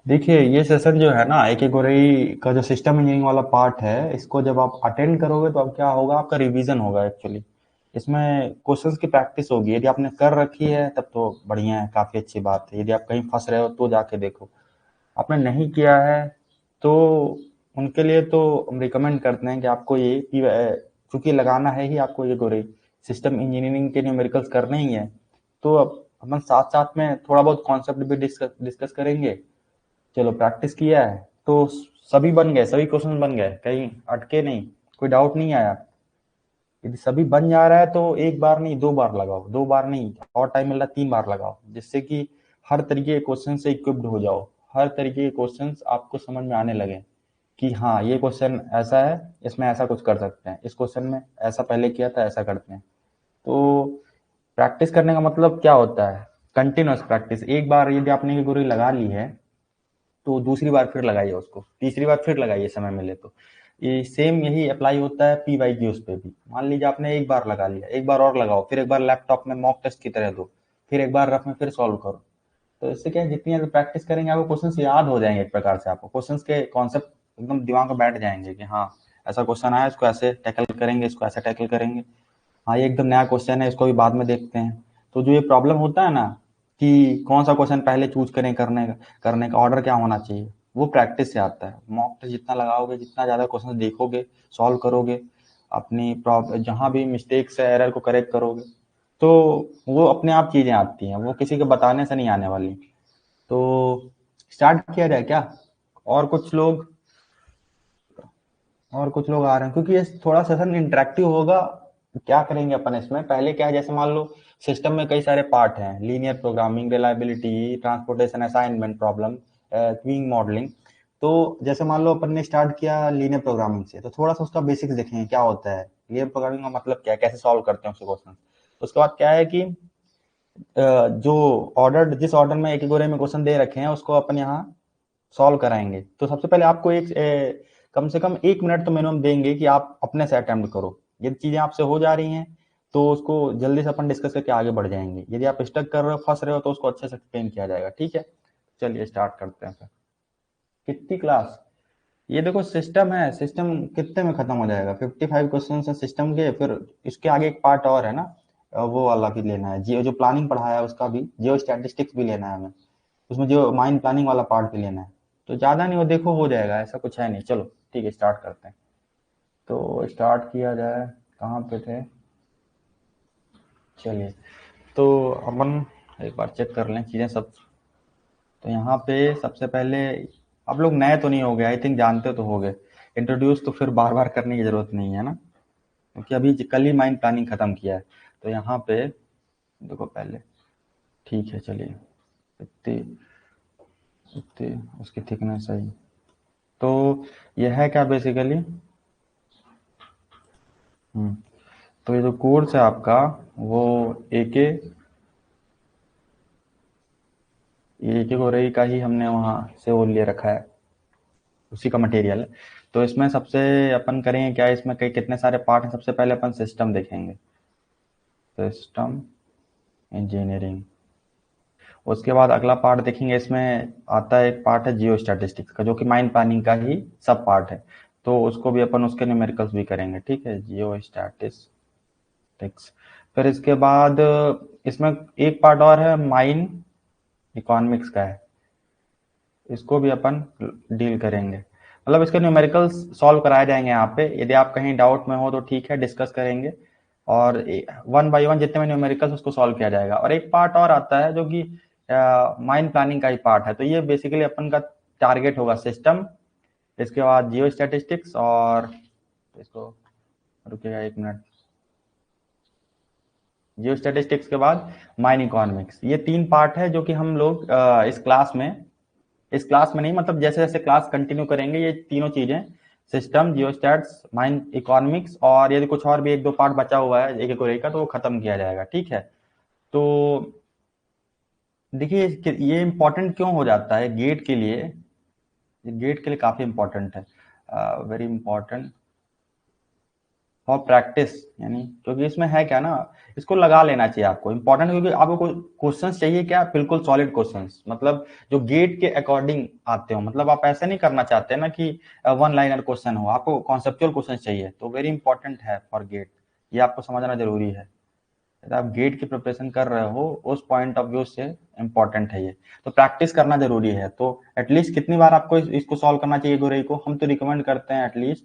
देखिए ये सेशन जो है ना, एक एक का जो सिस्टम इंजीनियरिंग वाला पार्ट है, इसको जब आप अटेंड करोगे तो अब क्या होगा, आपका रिवीजन होगा एक्चुअली। इसमें क्वेश्चंस की प्रैक्टिस होगी। यदि आपने कर रखी है तब तो बढ़िया है, काफ़ी अच्छी बात है। यदि आप कहीं फंस रहे हो तो जाके देखो। आपने नहीं किया है तो उनके लिए तो हम रिकमेंड करते हैं कि आपको ये चूंकि लगाना है ही आपको, ये गोरे सिस्टम इंजीनियरिंग के न्यूमेरिकल्स करने ही है, तो अब अपन साथ साथ में थोड़ा बहुत कॉन्सेप्ट भी डिस्कस करेंगे। चलो प्रैक्टिस किया है तो सभी बन गए, सभी क्वेश्चन बन गए, कहीं अटके नहीं, कोई डाउट नहीं आया। यदि सभी बन जा रहा है तो एक बार नहीं, दो बार लगाओ, दो बार नहीं, और टाइम मिल रहा है तीन बार लगाओ, जिससे कि हर तरीके के क्वेश्चन से इक्विप्ड हो जाओ। हर तरीके के क्वेश्चन आपको समझ में आने लगे कि हाँ ये क्वेश्चन ऐसा है, इसमें ऐसा कुछ कर सकते हैं, इस क्वेश्चन में ऐसा पहले किया था, ऐसा करते हैं। तो प्रैक्टिस करने का मतलब क्या होता है, कंटिन्यूस प्रैक्टिस। एक बार यदि आपने ये गुरी लगा ली है तो दूसरी बार फिर लगाइए उसको, तीसरी बार फिर लगाइए समय मिले तो। ये सेम यही अप्लाई होता है पी वाई क्यूज पे भी। मान लीजिए आपने एक बार लगा लिया, एक बार और लगाओ, फिर एक बार लैपटॉप में मॉक टेस्ट की तरह दो, फिर एक बार रफ में फिर सॉल्व करो। तो इससे क्या है, जितनी ज्यादा प्रैक्टिस करेंगे आपको क्वेश्चन याद हो जाएंगे, एक प्रकार से आपको क्वेश्चन के कॉन्सेप्ट एकदम दिमाग में बैठ जाएंगे कि हाँ ऐसा क्वेश्चन आया, इसको ऐसे टैकल करेंगे, इसको ऐसे टैकल करेंगे। हाँ ये एकदम नया क्वेश्चन है, इसको भी बाद में देखते हैं। तो जो ये प्रॉब्लम होता है ना कि कौन सा क्वेश्चन पहले चूज करें, करने का ऑर्डर क्या होना चाहिए, वो प्रैक्टिस से आता है। मॉक टेस्ट जितना लगाओगे, जितना ज़्यादा क्वेश्चन देखोगे, सॉल्व करोगे, अपनी प्रॉब्लम जहाँ भी मिस्टेक्स है, एरर को करेक्ट करोगे, तो वो अपने आप चीज़ें आती हैं, वो किसी के बताने से नहीं आने वाली। तो स्टार्ट किया जाए क्या? और कुछ लोग और कुछ लोग आ रहे हैं, क्योंकि ये थोड़ा सेशन इंटरेक्टिव होगा। क्या करेंगे अपन इसमें, पहले क्या है, जैसे मान लो सिस्टम में कई सारे पार्ट हैं, linear programming, reliability, transportation, assignment problem, queueing modelling. तो जैसे मान लो अपन ने स्टार्ट किया लीनियर प्रोग्रामिंग से, तो थोड़ा सा उसका बेसिक्स देखेंगे क्या होता है लीनियर प्रोग्रामिंग का, मतलब क्या है, कैसे सॉल्व करते हैं उसके क्वेश्चन। उसके बाद क्या है कि जो ऑर्डर, जिस ऑर्डर में एक में क्वेश्चन दे रखे हैं, उसको अपन यहाँ सॉल्व कराएंगे। तो सबसे पहले आपको कम से कम 1 मिनट तो मिनिमम देंगे कि आप अपने से अटेम्प्ट करो। यदि चीजें आपसे हो जा रही हैं तो उसको जल्दी से अपन डिस्कस करके आगे बढ़ जाएंगे। यदि आप स्टक कर रहे हो, फंस रहे हो, तो उसको अच्छे से एक्सप्लेन किया जाएगा। ठीक है, चलिए स्टार्ट करते हैं फिर। कितनी क्लास? ये देखो सिस्टम है, सिस्टम कितने में खत्म हो जाएगा, 55 क्वेश्चन है सिस्टम के। फिर इसके आगे एक पार्ट और है ना, वो वाला भी लेना है, जियो जो प्लानिंग पढ़ाया है उसका भी, जियो स्टैटिस्टिक्स भी लेना है हमें। उसमें जो माइंड प्लानिंग वाला पार्ट भी लेना है। तो ज़्यादा नहीं, वो देखो हो जाएगा, ऐसा कुछ है नहीं। चलो ठीक है, स्टार्ट करते हैं। तो स्टार्ट किया जाए, कहाँ पे थे? चलिए, तो अपन एक बार चेक कर लें चीज़ें सब। तो यहाँ पे सबसे पहले, आप लोग नए तो नहीं हो गए, आई थिंक जानते तो हो गए। इंट्रोड्यूस तो फिर बार बार करने की ज़रूरत नहीं है ना, क्योंकि अभी कल ही माइंड प्लानिंग ख़त्म किया है। तो यहाँ पे देखो पहले, ठीक है चलिए, इतनी इतनी उसकी थिकनेस सही। तो यह है क्या बेसिकली, तो ये जो कोर्स है आपका, वो एके ये एके गोरई का ही हमने वहाँ से वो ले रखा है, उसी का मटेरियल है। तो इसमें सबसे अपन करेंगे क्या, इसमें कई कितने सारे पार्ट हैं। सबसे पहले अपन सिस्टम देखेंगे, सिस्टम इंजीनियरिंग। उसके बाद अगला पार्ट देखेंगे, इसमें आता है एक पार्ट है जियो स्टैटिस्टिक्स का, जो कि माइंड प्लानिंग का ही सब पार्ट है। तो उसको भी अपन उसके न्यूमेरिकल्स भी करेंगे। ठीक है, जियो स्टैटिस्टिक्स। फिर इसके बाद इसमें एक पार्ट और है, माइंड इकोनॉमिक्स का है, इसको भी अपन डील करेंगे। मतलब इसके न्यूमेरिकल्स सॉल्व कराए जाएंगे यहाँ पे। यदि आप कहीं डाउट में हो तो ठीक है, डिस्कस करेंगे, और वन बाय वन जितने में न्यूमेरिकल्स उसको सॉल्व किया जाएगा। और एक पार्ट और आता है जो कि माइंड प्लानिंग का ही पार्ट है। तो ये बेसिकली अपन का टारगेट होगा सिस्टम, इसके बाद जियो स्टैटिस्टिक्स, और इसको, रुकिएगा 1 मिनट, जियो स्टैटिस्टिक्स के बाद माइंड इकोनॉमिक्स। ये तीन पार्ट है जो कि हम लोग इस क्लास में नहीं, मतलब जैसे जैसे क्लास कंटिन्यू करेंगे, ये तीनों चीजें, सिस्टम, जियोस्टैट्स, माइंड इकोनॉमिक्स, और यदि कुछ और भी एक दो पार्ट बचा हुआ है एक एक का, तो वो खत्म किया जाएगा। ठीक है, तो देखिए ये इम्पोर्टेंट क्यों हो जाता है गेट के लिए, गेट के लिए काफी इम्पोर्टेंट है, वेरी इंपॉर्टेंट। फॉर प्रैक्टिस, यानी क्योंकि इसमें है क्या ना, इसको लगा लेना चाहिए आपको, इंपॉर्टेंट, क्योंकि आपको क्वेश्चंस चाहिए क्या, बिल्कुल सॉलिड क्वेश्चंस, मतलब जो गेट के अकॉर्डिंग आते हो, मतलब आप ऐसा नहीं करना चाहते ना कि वन लाइनर क्वेश्चन हो, आपको कॉन्सेप्चुअल क्वेश्चन चाहिए, तो वेरी इंपॉर्टेंट है फॉर गेट, ये आपको समझना जरूरी है। यदि आप गेट की प्रिपरेशन कर रहे हो उस पॉइंट ऑफ व्यू से इंपॉर्टेंट है ये, तो प्रैक्टिस करना जरूरी है। तो एटलीस्ट कितनी बार आपको इसको सॉल्व करना चाहिए गोरे को, हम तो रिकमेंड करते हैं एटलीस्ट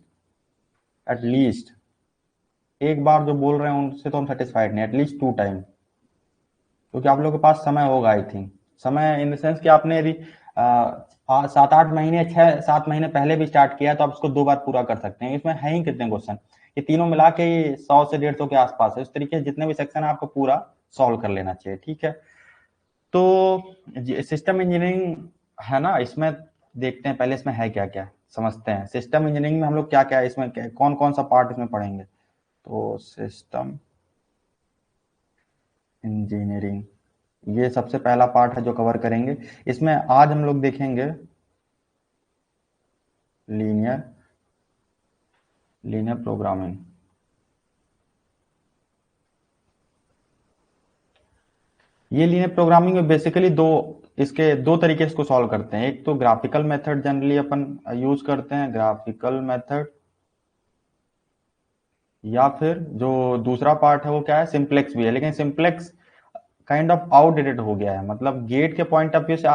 एक बार जो बोल रहे हैं उनसे तो हम सेटिस्फाइड नहीं, एटलीस्ट 2 टाइम, क्योंकि आप लोगों के पास समय होगा, आई थिंक समय इन द सेंस कि आपने यदि 7-8 महीने 6-7 महीने पहले भी स्टार्ट किया है, तो आप इसको 2 बार पूरा कर सकते हैं। इसमें है ही कितने क्वेश्चन, ये तीनों मिला के 100 से 150 के आसपास है, इस तरीके से जितने भी सेक्शन है आपको पूरा सॉल्व कर लेना चाहिए, ठीक है। तो सिस्टम इंजीनियरिंग है ना, इसमें देखते हैं पहले इसमें है क्या क्या, समझते हैं सिस्टम इंजीनियरिंग में हम लोग क्या क्या इसमें कौन कौन सा पार्ट इसमें पढ़ेंगे। तो सिस्टम इंजीनियरिंग ये सबसे पहला पार्ट है जो कवर करेंगे। इसमें आज हम लोग देखेंगे लीनियर लीनियर प्रोग्रामिंग। ये लीनियर प्रोग्रामिंग में बेसिकली दो तरीके से इसको सॉल्व करते हैं। एक तो ग्राफिकल मेथड जनरली अपन यूज करते हैं, ग्राफिकल मेथड, या फिर जो दूसरा पार्ट है वो क्या है, सिंप्लेक्स भी है, लेकिन सिंप्लेक्स काइंड ऑफ आउटडेटेड हो गया है, मतलब गेट के पॉइंट ऑफ व्यू से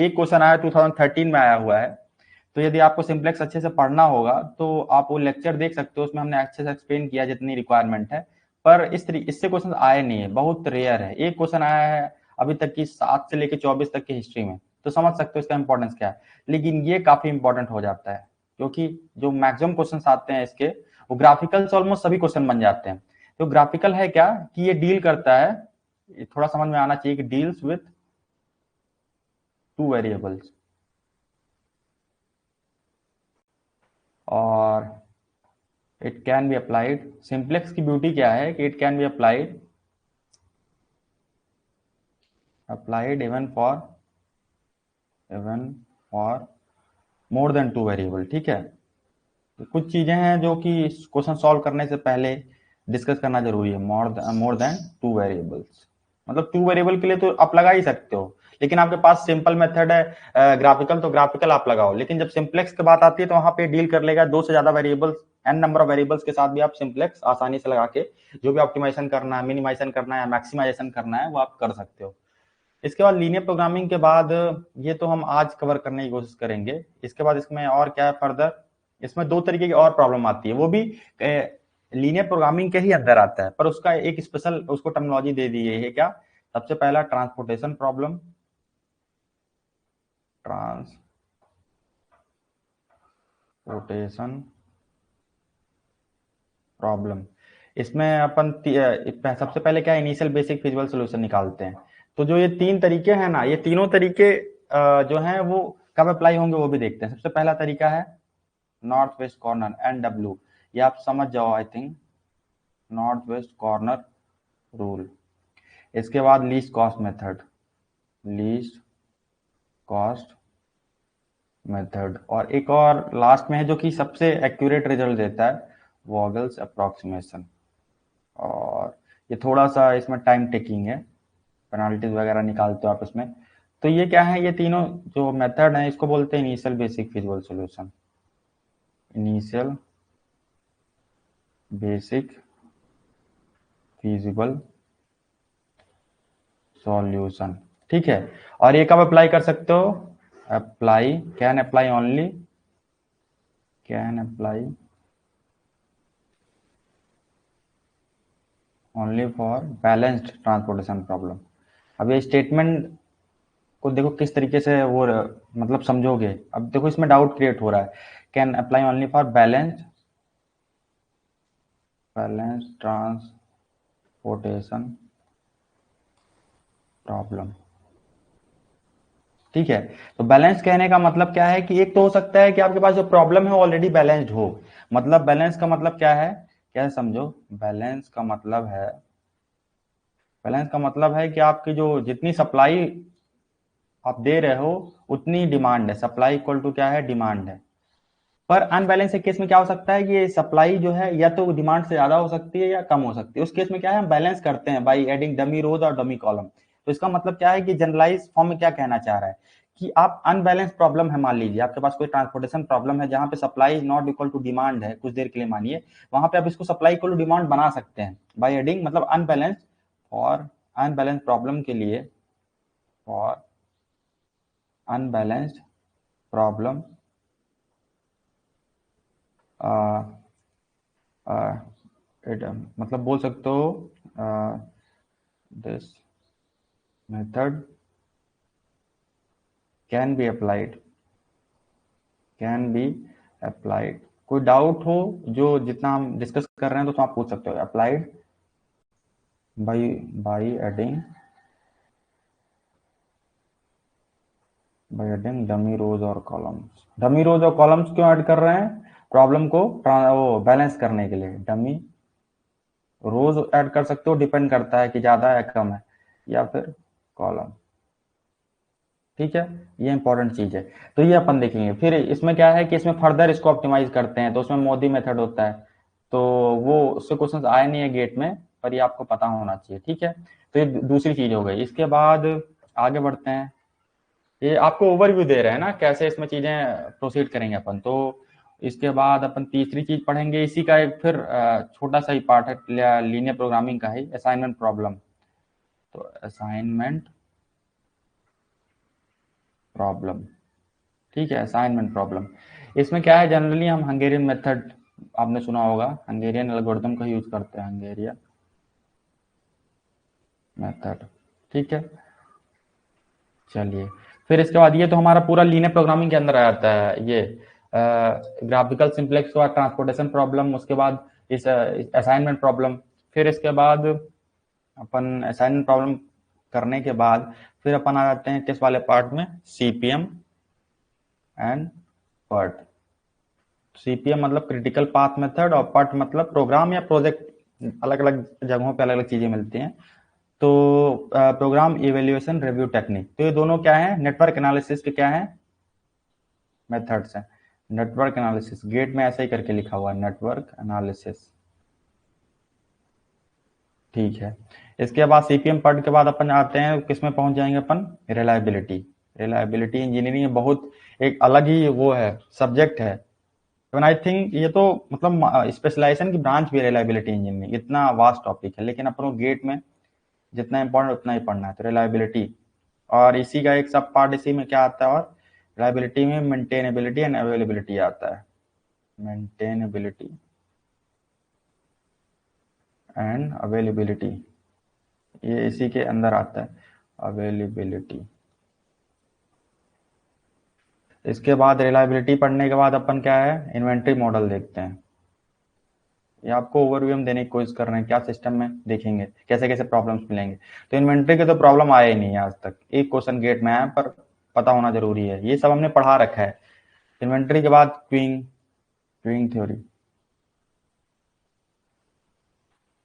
एक क्वेश्चन आया 2013 में आया हुआ है, तो यदि आपको सिंप्लेक्स अच्छे से पढ़ना होगा तो आप वो लेक्चर देख सकते हो, उसमें हमने अच्छे से एक्सप्लेन किया जितनी रिक्वायरमेंट है। पर इससे क्वेश्चन आए नहीं है, बहुत रेयर है, एक क्वेश्चन आया है अभी तक की 7 से लेकर 24 तक की हिस्ट्री में, तो समझ सकते हो इसका इंपॉर्टेंस क्या है। लेकिन ये काफी इंपॉर्टेंट हो जाता है, क्योंकि जो मैक्सिमम क्वेश्चन आते हैं इसके, वो ग्राफिकल से ऑलमोस्ट सभी क्वेश्चन बन जाते हैं। तो ग्राफिकल है क्या कि ये डील करता है, थोड़ा समझ में आना चाहिए कि डील्स विथ 2 वेरिएबल्स, और it can be applied, simplex की ब्यूटी क्या है कि it can be applied even for more than 2 variable, ठीक है। तो कुछ चीजें हैं जो कि क्वेश्चन सॉल्व करने से पहले डिस्कस करना जरूरी है, मोर देन 2 वेरिएबल्स, मतलब 2 वेरिएबल के लिए तो आप लगा ही सकते हो, लेकिन आपके पास सिंपल मेथड है ग्राफिकल, तो ग्राफिकल आप लगाओ, लेकिन जब सिंप्लेक्स की बात आती है तो वहां पे डील कर लेगा 2 से ज्यादा variables, n number of variables के साथ भी आप सिंप्लेक्स आसानी से लगा के जो भी ऑप्टिमाइजेशन करना है, मिनिमाइजेशन करना है, मैक्सिमाइजेशन करना है, वो आप कर सकते हो। इसके बाद लीनियर प्रोग्रामिंग के बाद, ये तो हम आज कवर करने की कोशिश करेंगे, इसके बाद इसमें और क्या है फर्दर, इसमें 2 तरीके की और प्रॉब्लम आती है, वो भी लीनियर प्रोग्रामिंग के ही अंदर आता है, पर उसका एक स्पेशल उसको टर्मिनोलॉजी दे दी है क्या, सबसे पहला ट्रांसपोर्टेशन प्रॉब्लम। इसमें अपन सबसे पहले क्या, इनिशियल बेसिक फिजिबल सोल्यूशन निकालते हैं। तो जो ये 3 तरीके हैं ना, ये तीनों तरीके जो हैं वो कब अप्लाई होंगे वो भी देखते हैं। सबसे पहला तरीका है नॉर्थ वेस्ट कॉर्नर, NW, ये आप समझ जाओ I think, north west corner rule. इसके बाद least cost method, least cost method, और एक और लास्ट में है जो कि सबसे एक्यूरेट रिजल्ट देता है, वॉगल्स अप्रोक्सीमेशन, और ये थोड़ा सा इसमें टाइम टेकिंग है, पेनाल्टीज वगैरह निकालते हो आप इसमें। तो ये क्या है, ये तीनों जो मेथड है इसको बोलते हैं initial basic feasible solution, initial basic feasible solution, ठीक है। और ये कब अप्लाई कर सकते हो, can apply only for balanced transportation problem. अब ये स्टेटमेंट को देखो किस तरीके से वो मतलब समझोगे, अब देखो इसमें डाउट क्रिएट हो रहा है, can apply only for balance transportation problem, ठीक है। तो बैलेंस कहने का मतलब क्या है कि एक तो हो सकता है कि आपके पास जो प्रॉब्लम है ऑलरेडी बैलेंस्ड हो, मतलब बैलेंस का मतलब क्या है, क्या समझो, बैलेंस का मतलब है कि आपकी जो जितनी सप्लाई आप दे रहे हो उतनी डिमांड है, सप्लाई इक्वल टू क्या है, डिमांड है। पर अनबैलेंस के केस में क्या हो सकता है कि सप्लाई जो है या तो डिमांड से ज्यादा हो सकती है या कम हो सकती है। उस केस में क्या है, हम बैलेंस करते हैं बाई एडिंग डमी रोज और डमी कॉलम। तो इसका मतलब क्या है कि जनरलाइज फॉर्म में क्या कहना चाह रहा है कि आप अनबैलेंस प्रॉब्लम है, मान लीजिए आपके पास कोई ट्रांसपोर्टेशन प्रॉब्लम है जहां पे supply is not equal to demand है कुछ देर के लिए, मानिए वहां पे आप इसको सप्लाई इक्वल टू डिमांड बना सकते हैं बाई एडिंग, मतलब अनबैलेंस फॉर अनबैलेंस प्रॉब्लम के लिए, फॉर अनबैलेंस्ड प्रॉब्लम मतलब बोल सकते हो this method can be applied, can be applied. कोई डाउट हो जो जितना हम डिस्कस कर रहे हैं तो आप पूछ सकते हो। Applied by by adding dummy rows और कॉलम्स। डमी रोज और कॉलम्स क्यों ऐड कर रहे हैं, प्रॉब्लम को वो बैलेंस करने के लिए। डमी रोज ऐड कर सकते हो, डिपेंड करता है कि ज्यादा है कम है, या फिर कॉलम। ठीक है, ये इंपॉर्टेंट चीज है। तो ये अपन देखेंगे। फिर इसमें क्या है कि इसमें फर्दर इसको ऑप्टिमाइज करते हैं, तो उसमें मोदी मेथड होता है। तो वो उससे क्वेश्चन आए नहीं है गेट में, पर ये आपको पता होना चाहिए। ठीक है, तो ये दूसरी चीज हो गई। इसके बाद आगे बढ़ते हैं। ये आपको ओवरव्यू दे रहे हैं ना कैसे इसमें चीजें प्रोसीड करेंगे अपन। तो इसके बाद अपन तीसरी चीज पढ़ेंगे, इसी का एक फिर छोटा सा ही पार्ट है लीनियर प्रोग्रामिंग का ही, असाइनमेंट प्रॉब्लम। तो असाइनमेंट प्रॉब्लम, ठीक है, असाइनमेंट प्रॉब्लम। इसमें क्या है, जनरली हम हंगेरियन मेथड, आपने सुना होगा, हंगेरियन एल्गोरिथम का यूज करते हैं, हंगेरियन मेथड। ठीक है, चलिए। फिर इसके बाद ये तो हमारा पूरा लीनियर प्रोग्रामिंग के अंदर आ जाता है, ये ग्राफिकल सिंप्लेक्स का ट्रांसपोर्टेशन प्रॉब्लम, उसके बाद इस असाइनमेंट प्रॉब्लम। फिर इसके बाद अपन असाइनमेंट प्रॉब्लम करने के बाद फिर अपन आ जाते हैं किस वाले पार्ट में, सीपीएम एंड पर्ट। सीपीएम मतलब क्रिटिकल पाथ मेथड, और पट मतलब प्रोग्राम या प्रोजेक्ट, अलग अलग जगहों पे अलग अलग चीजें मिलती हैं। तो प्रोग्राम इवेल्युएशन रिव्यू टेक्निक, तो ये दोनों क्या है, नेटवर्क एनालिसिस के क्या है, मेथड्स हैं। नेटवर्क एनालिसिस गेट में ऐसे ही करके लिखा हुआ है, नेटवर्क एनालिसिस। ठीक है, इसके बाद सीपीएम पढ़ के बाद अपन आते हैं किसमें पहुंच जाएंगे अपन, रिलायबिलिटी। रिलायबिलिटी इंजीनियरिंग बहुत एक अलग ही वो है, सब्जेक्ट है। इवन आई थिंक ये तो मतलब स्पेशलाइजेशन की ब्रांच भी है रिलायबिलिटी इंजीनियरिंग, इतना वास्ट टॉपिक है, लेकिन अपन को गेट में जितना इंपॉर्टेंट उतना ही पढ़ना है। तो रिलायबिलिटी, और इसी का एक सब पार्ट इसी में क्या आता है, और रिलायबिलिटी में मेंटेनेबिलिटी एंड अवेलेबिलिटी आता है, मेंटेनेबिलिटी एंड अवेलेबिलिटी, ये इसी के अंदर आता है, अवेलेबिलिटी। इसके बाद रिलायबिलिटी पढ़ने के बाद अपन क्या है, इन्वेंट्री मॉडल देखते हैं। ये आपको ओवरव्यू में देने की कोशिश कर रहे हैं, क्या सिस्टम में देखेंगे कैसे कैसे प्रॉब्लम्स मिलेंगे। तो इन्वेंट्री के तो प्रॉब्लम आया ही नहीं है आज तक, एक क्वेश्चन गेट में आया, पर पता होना जरूरी है, ये सब हमने पढ़ा रखा है। इन्वेंट्री के बाद queuing, queuing theory,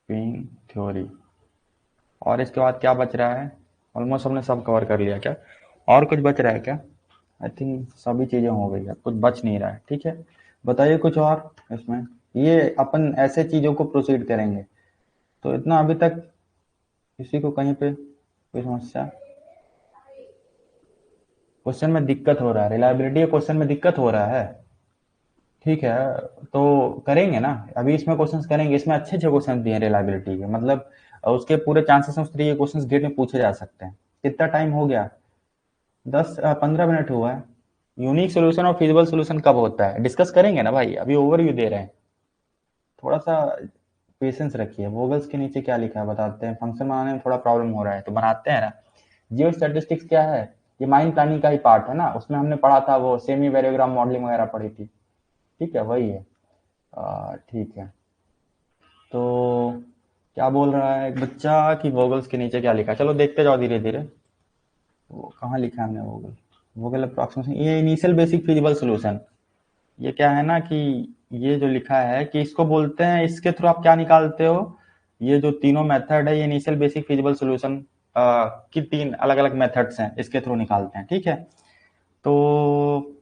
queuing theory. और इसके बाद क्या बच रहा है, ऑलमोस्ट हमने सब कवर कर लिया क्या, और कुछ बच रहा है क्या, आई थिंक सभी चीजें हो गई है, कुछ बच नहीं रहा है। ठीक है, बताइए कुछ और इसमें। ये अपन ऐसे चीजों को प्रोसीड करेंगे। तो इतना अभी तक किसी को कहीं पे कोई समस्या, क्वेश्चन में दिक्कत हो रहा है, रिलायबिलिटी के क्वेश्चन में दिक्कत हो रहा है। ठीक है, तो करेंगे ना, अभी इसमें क्वेश्चंस करेंगे, इसमें अच्छे अच्छे क्वेश्चन दिए हैं रिलायबिलिटी के, मतलब उसके पूरे चांसेस हैं उस तरीके के क्वेश्चंस गेट में पूछे जा सकते हैं। कितना टाइम हो गया, 10-15 मिनट हुआ है। यूनिक सोल्यूशन और फिजिबल सोल्यूशन कब होता है, डिस्कस करेंगे ना भाई, अभी ओवरव्यू दे रहे हैं, थोड़ा सा पेशेंस रखिए। वोगल्स के नीचे क्या लिखा है बताते हैं, फंक्शन बनाने में थोड़ा प्रॉब्लम हो रहा है तो बनाते हैं ना। जियो स्टैटिस्टिक्स क्या है, ये माइंड प्लानिंग का ही पार्ट है ना, उसमें हमने पढ़ा था वो सेमी वेरियोग्राम मॉडलिंग वगैरह पढ़ी थी। ठीक है, वही है। ठीक है, तो क्या बोल रहा है एक बच्चा कि वोगल्स के नीचे क्या लिखा है, चलो देखते जाओ धीरे धीरे। वो कहाँ लिखा है हमने, वोगल, वोगल अप्रोक्सीमेशन, ये इनिशियल बेसिक फिजिबल सोल्यूशन। ये क्या है ना कि ये जो लिखा है कि इसको बोलते हैं, इसके थ्रू आप क्या निकालते हो, ये जो तीनों मेथड है, ये इनिशियल बेसिक फिजिबल सोल्यूशन की तीन अलग अलग मेथड्स हैं, इसके थ्रू निकालते हैं। ठीक है, तो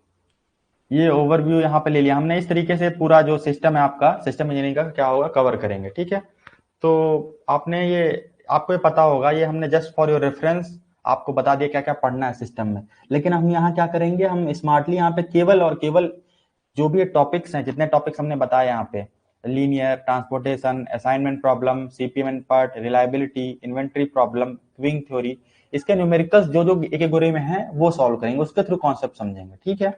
ये ओवरव्यू यहाँ पे ले लिया हमने। इस तरीके से पूरा जो सिस्टम है आपका, सिस्टम इंजीनियरिंग का क्या होगा, कवर करेंगे, ठीक है। तो आपने ये, आपको ये पता होगा, ये हमने जस्ट फॉर योर रेफरेंस आपको बता दिया क्या क्या पढ़ना है सिस्टम में। लेकिन हम यहाँ क्या करेंगे, हम स्मार्टली यहाँ पे केवल और केवल जो भी टॉपिक्स हैं, जितने टॉपिक्स हमने बताए यहाँ पे, linear, transportation, assignment problem, CPM part, reliability, inventory problem, Qing theory, इसके न्यूमेरिकल्स जो जो एक एक गोरे में है वो सॉल्व करेंगे, उसके थ्रू कॉन्सेप्ट समझेंगे, ठीक है।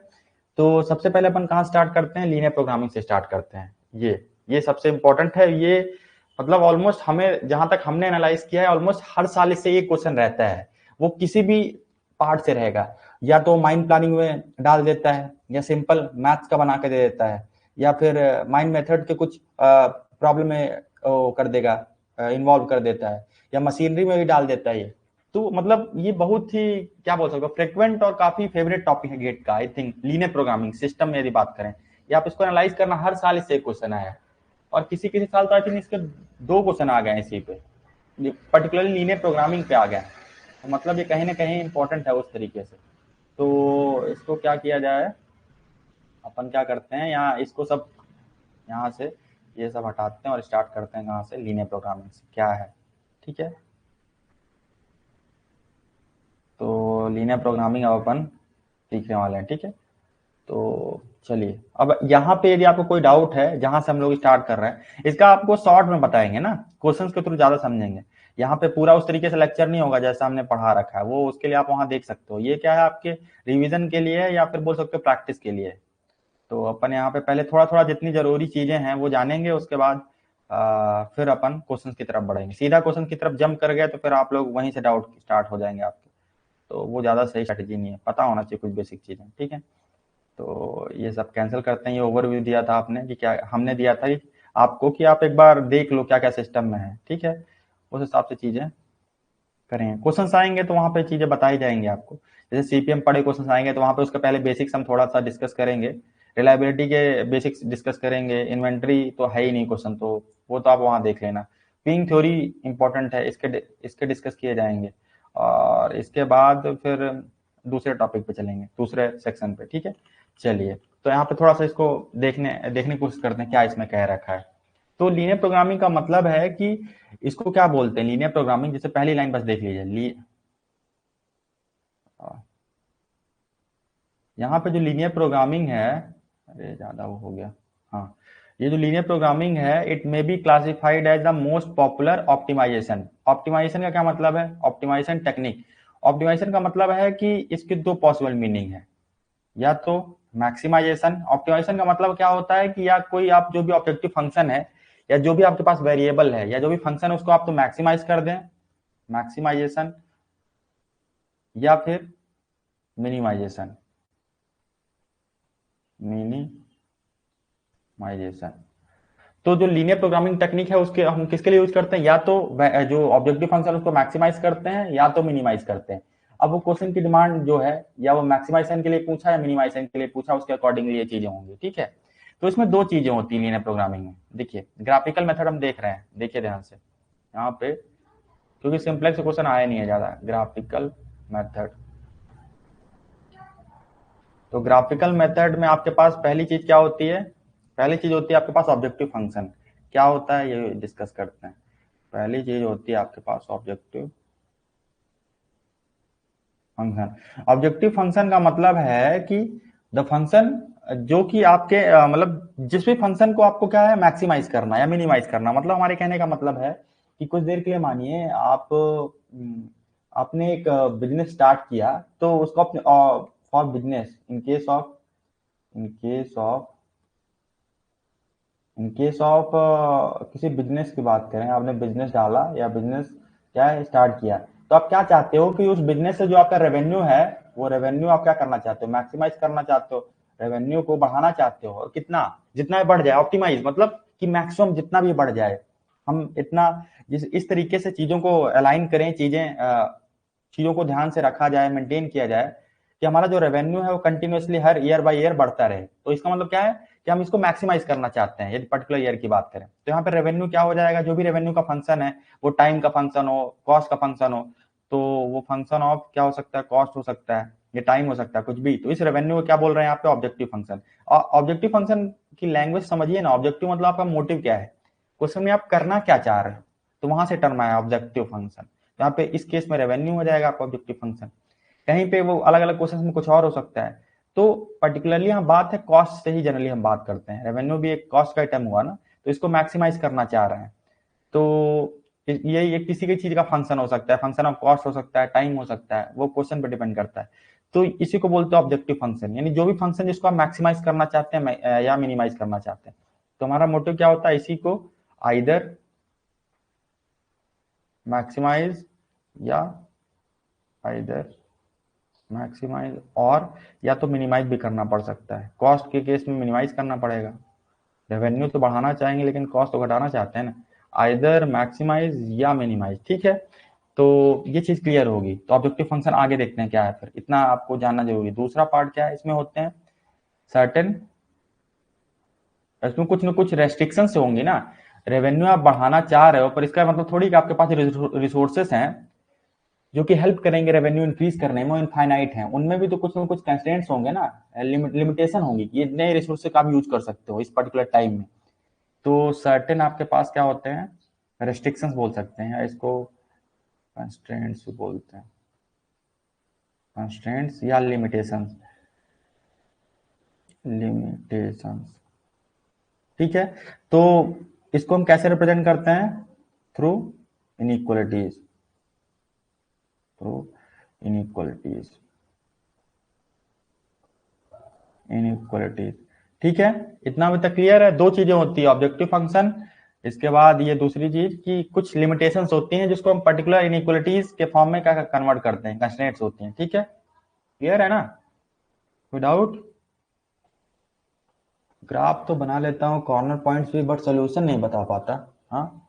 तो सबसे पहले अपन कहाँ स्टार्ट करते हैं, लीनियर प्रोग्रामिंग से स्टार्ट करते हैं। ये सबसे इंपॉर्टेंट है। ये मतलब ऑलमोस्ट हमें जहां तक हमने एनालाइज किया है, ऑलमोस्ट हर साल इससे ये क्वेश्चन रहता है। वो किसी भी पार्ट से रहेगा, या तो माइंड प्लानिंग में डाल देता है, या सिंपल मैथ्स का बना के दे देता है, या फिर माइंड मेथड के कुछ प्रॉब्लम में कर देगा, इन्वॉल्व कर देता है, या मशीनरी में भी डाल देता है ये। तो मतलब ये बहुत ही क्या बोल सकते हो, फ्रिक्वेंट और काफी फेवरेट टॉपिक है गेट का, I think linear programming system में यदि बात करें, या आप इसको एनालाइज करना, हर साल इससे एक क्वेश्चन आया है। और किसी किसी साल तो आई थिंक इसके 2 क्वेश्चन आ गए हैं इसी पे, पर्टिकुलरली लीनियर प्रोग्रामिंग पे आ गया। तो मतलब ये कहीं ना कहीं इंपॉर्टेंट है उस तरीके से। तो इसको क्या किया जाए, अपन क्या करते हैं, यहाँ इसको सब, यहाँ से ये सब हटाते हैं और स्टार्ट करते हैं कहाँ से, लीनियर प्रोग्रामिंग से क्या है, ठीक है। तो लीनियर प्रोग्रामिंग अब अपन सीखने वाले हैं, ठीक है। तो चलिए, अब यहाँ पे यदि आपको कोई डाउट है, जहां से हम लोग स्टार्ट कर रहे हैं, इसका आपको शॉर्ट में बताएंगे ना, क्वेश्चंस के थ्रू ज्यादा समझेंगे। यहाँ पे पूरा उस तरीके से लेक्चर नहीं होगा जैसा हमने पढ़ा रखा है, वो उसके लिए आप वहां देख सकते हो। ये क्या है, आपके रिवीजन के लिए है, या फिर बोल सकते हो प्रैक्टिस के लिए। तो अपन यहाँ पे पहले थोड़ा थोड़ा जितनी जरूरी चीजें हैं वो जानेंगे, उसके बाद फिर अपन क्वेश्चन की तरफ बढ़ेंगे। सीधा क्वेश्चन की तरफ जंप कर गए तो फिर आप लोग वहीं से डाउट स्टार्ट हो जाएंगे आपके। तो वो ज्यादा सही स्ट्रेटेजी नहीं है, पता होना चाहिए कुछ बेसिक चीजें, ठीक है। तो ये सब कैंसिल करते हैं। ये ओवरव्यू दिया था आपने कि क्या हमने दिया था कि आपको, कि आप एक बार देख लो क्या क्या सिस्टम में है, ठीक है। उस हिसाब से चीजें करें। क्वेश्चन आएंगे तो वहां पे चीजें बताई जाएंगी आपको। जैसे सीपीएम पढ़े क्वेश्चन आएंगे तो वहां पे उसके पहले बेसिक्स हम थोड़ा सा डिस्कस करेंगे, रिलायबिलिटी के बेसिक्स डिस्कस करेंगे, इन्वेंट्री तो है ही नहीं क्वेश्चन, तो वो तो आप वहां देख लेना। क्वीइंग थ्योरी इंपॉर्टेंट है, इसके डिस्कस किए जाएंगे। और इसके बाद फिर दूसरे टॉपिक पे चलेंगे, दूसरे सेक्शन पे, ठीक है। चलिए, तो यहाँ पे थोड़ा सा इसको देखने देखने की कोशिश करते हैं क्या इसमें कह रखा है। तो लीनियर प्रोग्रामिंग का मतलब है कि इसको क्या बोलते हैं, लीनियर प्रोग्रामिंग, जैसे पहली लाइन बस देख लीजिए। यहाँ पे जो लीनियर प्रोग्रामिंग है, अरे ज्यादा वो हो गया, हाँ, ये जो लीनियर प्रोग्रामिंग है, it may be classified as the most popular optimisation. Optimisation का क्या मतलब है, ऑप्टिमाइजेशन टेक्निक। ऑप्टिमाइजेशन का मतलब है कि इसके 2 पॉसिबल मीनिंग है, या तो मैक्सिमाइजेशन। ऑप्टिमाइजेशन का मतलब क्या होता है कि या कोई आप जो भी ऑब्जेक्टिव फंक्शन है, या जो भी आपके पास वेरिएबल है, या जो भी फंक्शन है, उसको आप तो मैक्सिमाइज कर दें, मैक्सिमाइजेशन, या फिर मिनिमाइजेशन, मिनिमाइजेशन। तो जो लीनियर प्रोग्रामिंग टेक्निक है उसके हम किसके लिए यूज करते हैं, या तो जो ऑब्जेक्टिव फंक्शन उसको मैक्सिमाइज करते हैं, या तो मिनिमाइज करते हैं। अब वो क्वेश्चन की डिमांड जो है, या वो मैक्सिमाइजेशन के लिए पूछा या मिनिमाइजेशन के लिए पूछा, उसके अकॉर्डिंगली ये चीजें होंगी, ठीक है। तो इसमें 2 चीजें होती है लीनियर प्रोग्रामिंग में। देखिए, ग्राफिकल मेथड हम देख रहे हैं, देखिए ध्यान से यहाँ पे, क्योंकि सिंपलेक्स क्वेश्चन आया नहीं है ज्यादा। ग्राफिकल मेथड, तो ग्राफिकल मेथड में आपके पास पहली चीज क्या होती है, पहली चीज होती है आपके पास ऑब्जेक्टिव फंक्शन। क्या होता है ये डिस्कस करते हैं। पहली चीज होती है आपके पास ऑब्जेक्टिव फंक्शन। ऑब्जेक्टिव फंक्शन का मतलब है कि द फंक्शन जो कि आपके मतलब जिस भी फंक्शन को आपको क्या है, मैक्सिमाइज करना या मिनिमाइज करना। मतलब हमारे कहने का मतलब है कि कुछ देर के लिए मानिए आप आपने एक बिजनेस स्टार्ट किया, तो उसको अपने for business, in case of किसी बिजनेस की बात करें, आपने बिजनेस डाला या बिजनेस क्या है स्टार्ट किया, तो आप क्या चाहते हो कि उस बिजनेस से जो आपका रेवेन्यू है, वो रेवेन्यू आप क्या करना चाहते हो, मैक्सिमाइज करना चाहते हो, रेवेन्यू को बढ़ाना चाहते हो। और कितना, जितना बढ़ जाए, ऑप्टिमाइज मतलब कि मैक्सिमम जितना भी बढ़ जाए, हम इतना इस तरीके से चीजों को अलाइन करें, चीजों को ध्यान से रखा जाए, मेंटेन किया जाए कि हमारा जो रेवेन्यू है वो continuously her year by year बढ़ता रहे। तो इसका मतलब क्या है कि हम इसको मैक्सिमाइज करना चाहते हैं, यदि पर्टिकुलर ईयर की बात करें। तो यहाँ पे रेवेन्यू क्या हो जाएगा, जो भी रेवेन्यू का फंक्शन है, वो टाइम का फंक्शन हो, कॉस्ट का फंक्शन हो, तो वो फंक्शन ऑफ क्या हो सकता है, कॉस्ट हो सकता है, ये टाइम हो सकता है, कुछ भी। तो इस रेवेन्यू को क्या बोल रहे हैं यहाँ पे? Objective function. और ऑब्जेक्टिव फंक्शन की लैंग्वेज समझिए ना, ऑब्जेक्टिव मतलब आपका मोटिव क्या है, क्वेश्चन में आप करना क्या चाह रहे हो, तो वहां से टर्म आया ऑब्जेक्टिव फंक्शन। तो यहाँ पे इस केस में रेवेन्यू हो जाएगा आपका ऑब्जेक्टिव फंक्शन। कहीं पे वो अलग अलग क्वेश्चन में कुछ और हो सकता है। तो पर्टिकुलरली हम बात है कॉस्ट से ही जनरली हम बात करते हैं, रेवेन्यू भी एक कॉस्ट का आइटम हुआ ना, तो इसको मैक्सिमाइज करना चाह रहे हैं। तो ये किसी की चीज का फंक्शन हो सकता है, फंक्शन ऑफ कॉस्ट हो सकता है, टाइम हो सकता है, वो क्वेश्चन पे डिपेंड करता है। तो इसी को बोलते हैं ऑब्जेक्टिव फंक्शन, यानी जो भी फंक्शन जिसको आप मैक्सिमाइज करना चाहते हैं या मिनिमाइज करना चाहते हैं। तो हमारा मोटिव क्या होता है? इसी को आइदर मैक्सिमाइज या आइदर मैक्सिमाइज, और या तो मिनिमाइज भी करना पड़ सकता है। कॉस्ट के केस में मिनिमाइज करना पड़ेगा, रेवेन्यू तो बढ़ाना चाहेंगे लेकिन कॉस्ट तो घटाना चाहते हैं ना। आइदर मैक्सिमाइज या मिनिमाइज, ठीक है। तो ये चीज क्लियर होगी। तो ऑब्जेक्टिव फंक्शन आगे देखते हैं क्या है, फिर इतना आपको जानना जरूरी है। दूसरा पार्ट क्या है, इसमें होते हैं सर्टेन, इसमें कुछ न कुछ रेस्ट्रिक्शंस होंगी ना। रेवेन्यू आप बढ़ाना चाह रहे हो, पर इसका मतलब थोड़ी कि आपके पास रिसोर्सेस हैं जो कि हेल्प करेंगे रेवेन्यू इंक्रीज करने में, इनफाइनाइट हैं। उनमें भी तो कुछ न कुछ कंस्ट्रेंट्स होंगे ना, लिमिटेशन होंगी कि ये नए रिसोर्सेस का आप यूज कर सकते हो इस पर्टिकुलर टाइम में। तो सर्टेन आपके पास क्या होते हैं, रेस्ट्रिक्शंस बोल सकते हैं, या इसको कंस्ट्रेंट्स बोलते हैं, कंस्ट्रेंट्स या लिमिटेशंस, लिमिटेशंस, ठीक है। तो इसको हम कैसे रिप्रेजेंट करते हैं? Through inequalities, through inequalities, inequalities, ठीक है। इतना अभी तक क्लियर है? दो चीजें होती है, ऑब्जेक्टिव फंक्शन, इसके बाद ये दूसरी चीज कि कुछ लिमिटेशंस होती हैं जिसको हम पर्टिकुलर इनइक्वालिटीज के फॉर्म में क्या कन्वर्ट करते हैं, कंस्ट्रेंट्स होती हैं, ठीक है। क्लियर है ना? कोई डाउट? ग्राफ तो बना लेता हूँ, कॉर्नर पॉइंट्स भी, बट सोल्यूशन नहीं बता पाता। हाँ,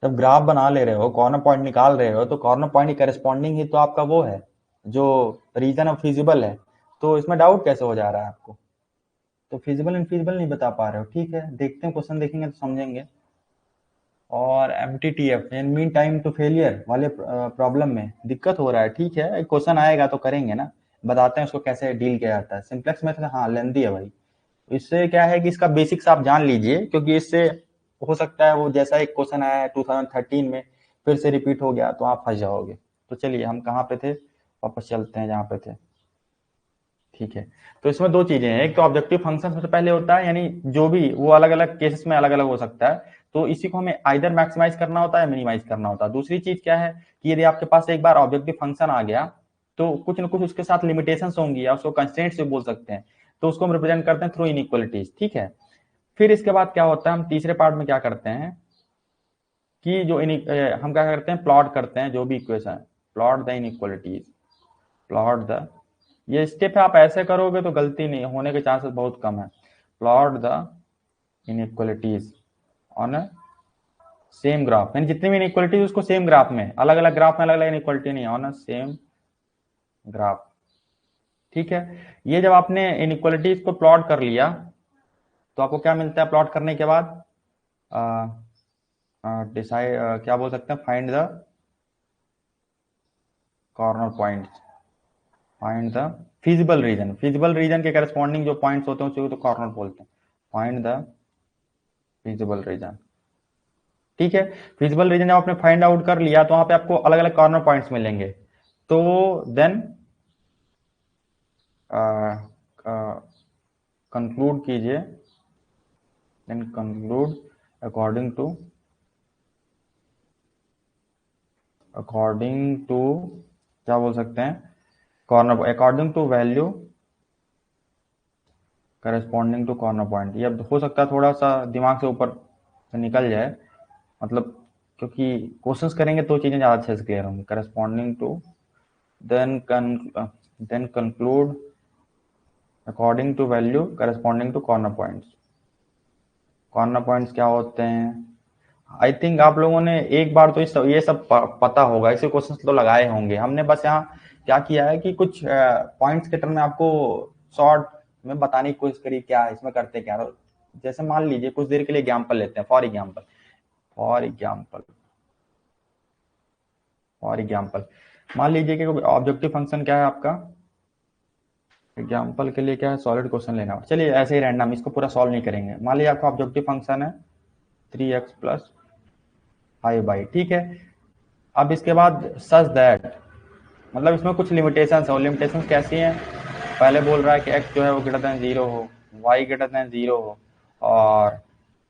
जब ग्राफ बना ले रहे हो, कॉर्नर पॉइंट निकाल रहे हो, तो कॉर्नर पॉइंट की करस्पॉन्डिंग ही तो आपका वो है जो रीजन ऑफ फिजिबल है। तो इसमें डाउट कैसे हो जा रहा है आपको? तो फिजिबल इनफिजिबल नहीं बता पा रहे हो, ठीक है। देखते हैं, क्वेश्चन देखेंगे तो समझेंगे। और MTTF mean time to failure वाले प्रॉब्लम में दिक्कत हो रहा है, ठीक है। क्वेश्चन आएगा तो करेंगे ना, बताते हैं उसको कैसे डील किया जाता है। सिंप्लेक्स मेथड, हाँ लेंदी है भाई। इससे क्या है कि इसका बेसिक्स आप जान लीजिए, क्योंकि इससे हो सकता है वो जैसा एक क्वेश्चन आया है 2013 में फिर से रिपीट हो गया तो आप फंस जाओगे। तो चलिए, हम कहाँ पे थे, वापस चलते हैं जहाँ पे थे, ठीक है। तो इसमें दो चीजें हैं, एक तो ऑब्जेक्टिव फंक्शन सबसे पहले होता है, यानी जो भी वो अलग अलग केसेस में अलग अलग हो सकता है। तो इसी को हमें आइदर मैक्सिमाइज करना होता है, मिनिमाइज करना होता है। दूसरी चीज क्या है कि यदि आपके पास एक बार ऑब्जेक्टिव फंक्शन आ गया तो कुछ न कुछ उसके साथ लिमिटेशंस होंगी, या उसको कंस्ट्रेंट्स भी बोल सकते हैं। तो उसको हम रिप्रेजेंट करते हैं थ्रू इनइक्वालिटीज, ठीक है। फिर इसके बाद क्या होता है, हम तीसरे पार्ट में क्या करते हैं कि हम क्या करते हैं, प्लॉट करते हैं जो भी equation, plot the inequalities, plot the, ये स्टेप आप ऐसे करोगे तो गलती नहीं होने के चांसेस बहुत कम है। Plot the inequalities on a same graph, यानी जितनी भी इनइक्वालिटीज उसको सेम ग्राफ में, अलग अलग ग्राफ में अलग अलग इनइक्वालिटी नहीं, ऑन अ सेम ग्राफ, ठीक है। ये जब आपने इनइक्वालिटीज को प्लॉट कर लिया तो आपको क्या मिलता है प्लॉट करने के बाद? डिसाइड, क्या बोल सकते हैं, find the corner point, find the feasible reason, feasible region के करस्पॉन्डिंग जो पॉइंट्स होते हैं उसी को तो कॉर्नर बोलते हैं। फाइंड द फिजिबल रीजन, ठीक है। फिजिबल रीजन जब आपने फाइंड आउट कर लिया तो वहां पे आपको अलग अलग कॉर्नर पॉइंट्स मिलेंगे। तो देन कंक्लूड कीजिए, then conclude according to, according to, क्या बोल सकते हैं, corner, according to value corresponding to corner point. ये अब हो सकता है थोड़ा सा दिमाग से ऊपर से निकल जाए, मतलब क्योंकि क्वेश्चंस करेंगे तो चीजें ज्यादा अच्छे से क्लियर होंगी। Corresponding to, then then conclude according to value corresponding to corner points. Corner points क्या होते हैं? आई थिंक आप लोगों ने एक बार तो ये सब पता होगा, ऐसे क्वेश्चंस तो लगाए होंगे। हमने बस यहाँ क्या किया है कि कुछ पॉइंट्स के टर्म में आपको शॉर्ट में बताने की कोशिश करी क्या इसमें करते क्या। जैसे मान लीजिए कुछ देर के लिए एग्जाम्पल लेते हैं, for example, for example, for example मान लीजिए कि ऑब्जेक्टिव फंक्शन क्या है आपका, एग्जाम्पल के लिए क्या है, सॉलिड क्वेश्चन लेना। चलिए ऐसे ही रैंडम, इसको पूरा सॉल्व नहीं करेंगे। मान लीजिए आपका ऑब्जेक्टिव फंक्शन है 3x प्लस 5y, ठीक है। अब इसके बाद सच दैट, मतलब इसमें कुछ लिमिटेशंस है, और लिमिटेशंस कैसी हैं? पहले बोल रहा है कि x जो है वो ग्रेटर देन 0 हो, y ग्रेटर देन 0 हो, और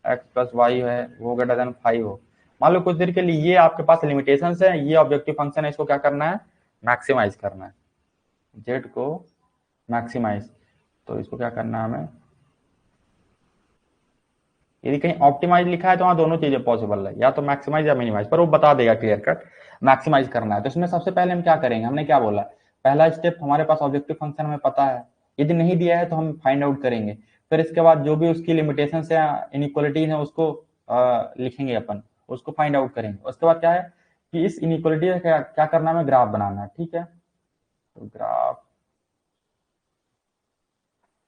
x प्लस वाई है वो ग्रेटर देन 5 हो। मान लो कुछ देर के लिए ये आपके पास लिमिटेशंस है, ये ऑब्जेक्टिव फंक्शन है, इसको क्या करना है? मैक्सिमाइज करना है, z को मैक्सिमाइज। तो इसको क्या करना है हमें? यदि कहीं ऑप्टिमाइज लिखा है तो वहां दोनों चीजें पॉसिबल है, या तो मैक्सिमाइज या मिनिमाइज, पर वो बता देगा क्लियर कट। मैक्सिमाइज करना है तो इसमें सबसे पहले हम क्या करेंगे, हमने क्या बोला, पहला स्टेप हमारे पास ऑब्जेक्टिव फंक्शन हमें पता है, यदि नहीं दिया है तो हम फाइंड आउट करेंगे। फिर इसके बाद जो भी उसकी लिमिटेशन है, इनइक्वालिटीज है, उसको लिखेंगे अपन, उसको फाइंड आउट करेंगे। उसके बाद क्या है कि इस इनइक्वालिटी का क्या करना है, हमें ग्राफ बनाना है, ठीक है। तो ग्राफ,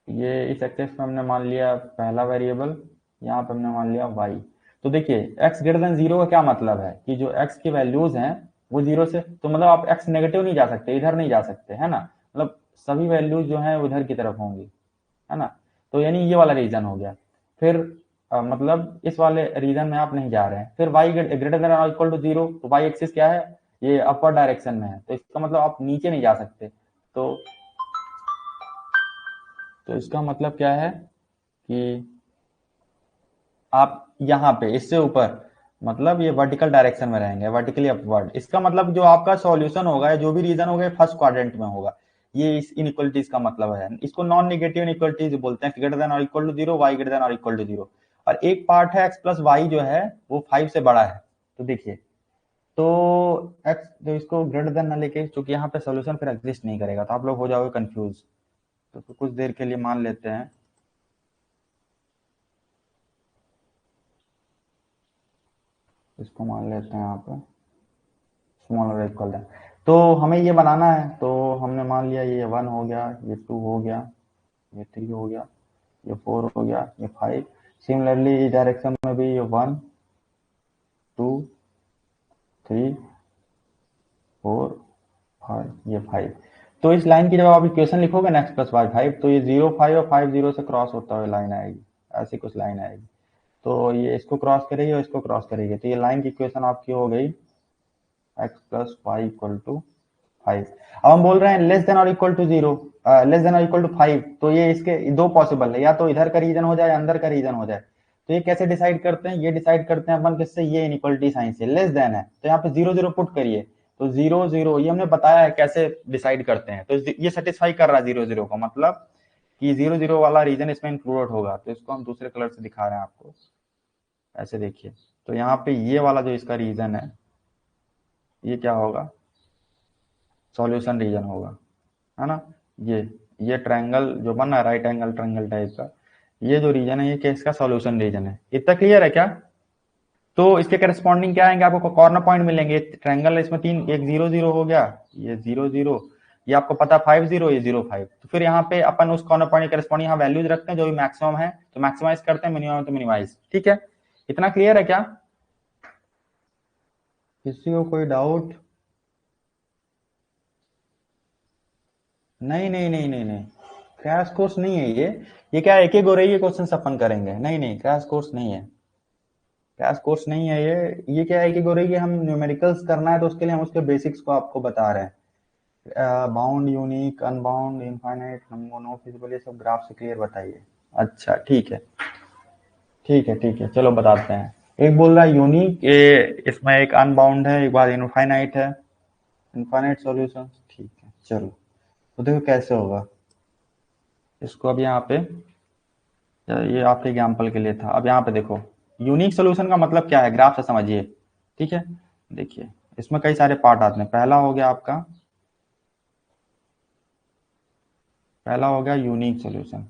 ये इस एक्सेस में हमने मान लिया पहला वेरिएबल, यहाँ पे हमने मान लिया y। तो देखिए x ग्रेटर देन 0 का क्या मतलब है कि जो x की वैल्यूज हैं वो 0 से, तो मतलब आप x नेगेटिव नहीं जा सकते, इधर नहीं जा सकते, है ना, मतलब सभी वैल्यूज जो हैं उधर की तरफ होंगी, है ना। तो यानी ये वाला रीजन हो गया। फिर मतलब इस वाले रीजन में आप नहीं जा रहे हैं। फिर y ग्रेटर देन और इक्वल टू 0, तो y एक्सिस क्या है, ये अपर डायरेक्शन में है, तो इसका मतलब आप नीचे नहीं जा सकते। तो इसका मतलब क्या है कि आप यहाँ पे इससे ऊपर, मतलब ये वर्टिकल डायरेक्शन में रहेंगे, वर्टिकली अपवर्ड। इसका मतलब जो आपका सॉल्यूशन होगा, जो भी रीजन होगा, फर्स्ट क्वाड्रेंट में होगा। ये इस इनइक्वालिटीज का मतलब है, इसको नॉन नेगेटिव इनइक्वालिटीज बोलते हैं, ग्रेटर देन और equal to 0, y greater than और इक्वल टू 0। और एक पार्ट है एक्स प्लस वाई जो है वो 5 से बड़ा है। तो देखिए, तो एक्स जो इसको ग्रेटर देन ना लेके, चूंकि यहाँ पे सोल्यूशन फिर एग्जिस्ट नहीं करेगा, तो आप लोग हो जाओगे कंफ्यूज। तो कुछ देर के लिए मान लेते हैं, इसको मान लेते हैं यहाँ पे स्मॉलर इक्वल है। तो हमें ये बनाना है, तो हमने मान लिया ये 1 हो गया, ये 2 हो गया, ये 3 हो गया, ये 4 हो गया, ये 5। सिमिलरली इस डायरेक्शन में भी ये 1 2 3 4 5, ये 5। तो इस लाइन की जब आप इक्वेशन लिखोगे ना x प्लस वाई 5, तो ये 0 5 और 5 0 से क्रॉस होता हुआ लाइन आएगी, ऐसी कुछ लाइन आएगी। तो ये इसको क्रॉस करेगी और इसको क्रॉस करेगी, तो ये लाइन की इक्वेशन आपकी हो गई x plus y equal to 5। अब हम बोल रहे हैं लेस देन और इक्वल टू 0, लेस देन और इक्वल टू 5। तो ये इसके दो पॉसिबल है, या तो इधर का रीजन हो जाए, अंदर का रीजन हो जाए। तो ये कैसे डिसाइड करते हैं, ये डिसाइड करते हैं अपन किससे, ये इनइक्वालिटी साइन से। लेस देन है तो यहाँ पे 0 0 पुट करिए, तो 0 0 ये हमने बताया है कैसे डिसाइड करते हैं। तो ये सेटिस्फाई कर रहा है 0 0 का, मतलब कि 0 0 वाला रीजन इसमें इंक्लूडेड होगा। तो इसको हम दूसरे कलर से दिखा रहे हैं आपको, ऐसे देखिए। तो यहाँ पे ये वाला जो इसका रीजन है, ये क्या होगा, सॉल्यूशन रीजन होगा, है ना। ये ट्रायंगल जो बन रहा है, राइट एंगल ट्रायंगल टाइप का, ये जो रीजन है ये केस का सॉल्यूशन रीजन है। इतना क्लियर है क्या? तो इसके करस्पॉन्डिंग क्या आएंगे, आपको कॉर्नर पॉइंट मिलेंगे। ट्रायंगल इसमें तीन, एक 0 0 हो गया, ये 0 0, ये आपको पता 5 0, ये 0 5। तो फिर यहाँ पे अपन उस कॉर्नर पॉइंट के करस्पॉन्डिंग यहाँ वैल्यूज रखते हैं, जो भी मैक्सिमम है तो मैक्सिमाइज करते हैं, मिनिमम तो मिनिमाइज। ठीक है, इतना क्लियर है क्या? किसी को कोई डाउट? नहीं नहीं नहीं नहीं नहीं, क्रैश कोर्स नहीं है ये क्या एक एक हो रही है क्वेश्चन अपन करेंगे, नहीं नहीं, क्रैश कोर्स नहीं है, क्रैश कोर्स नहीं है ये क्या है कि हो रही है, हम न्यूमेरिकल्स करना है तो उसके लिए हम उसके बेसिक्स को आपको बता रहे हैं। Bound, unique, unbound, infinite, no feasible, ये सब ग्राफ से क्लियर बताइए। अच्छा ठीक है, ठीक है ठीक है, चलो बताते हैं। एक बोल रहा है यूनिक, इसमें एक अनबाउंड है, एक बार इनफाइनाइट है, इनफाइनाइट सॉल्यूशन। ठीक है चलो, तो देखो कैसे होगा इसको। अब यहाँ पे ये आपके एग्जाम्पल के लिए था। अब यहाँ पे देखो, यूनिक सोल्यूशन का मतलब क्या है, ग्राफ से समझिए। ठीक है, देखिए इसमें कई सारे पार्ट आते हैं। पहला हो गया आपका, पहला हो गया यूनिक सोल्यूशन,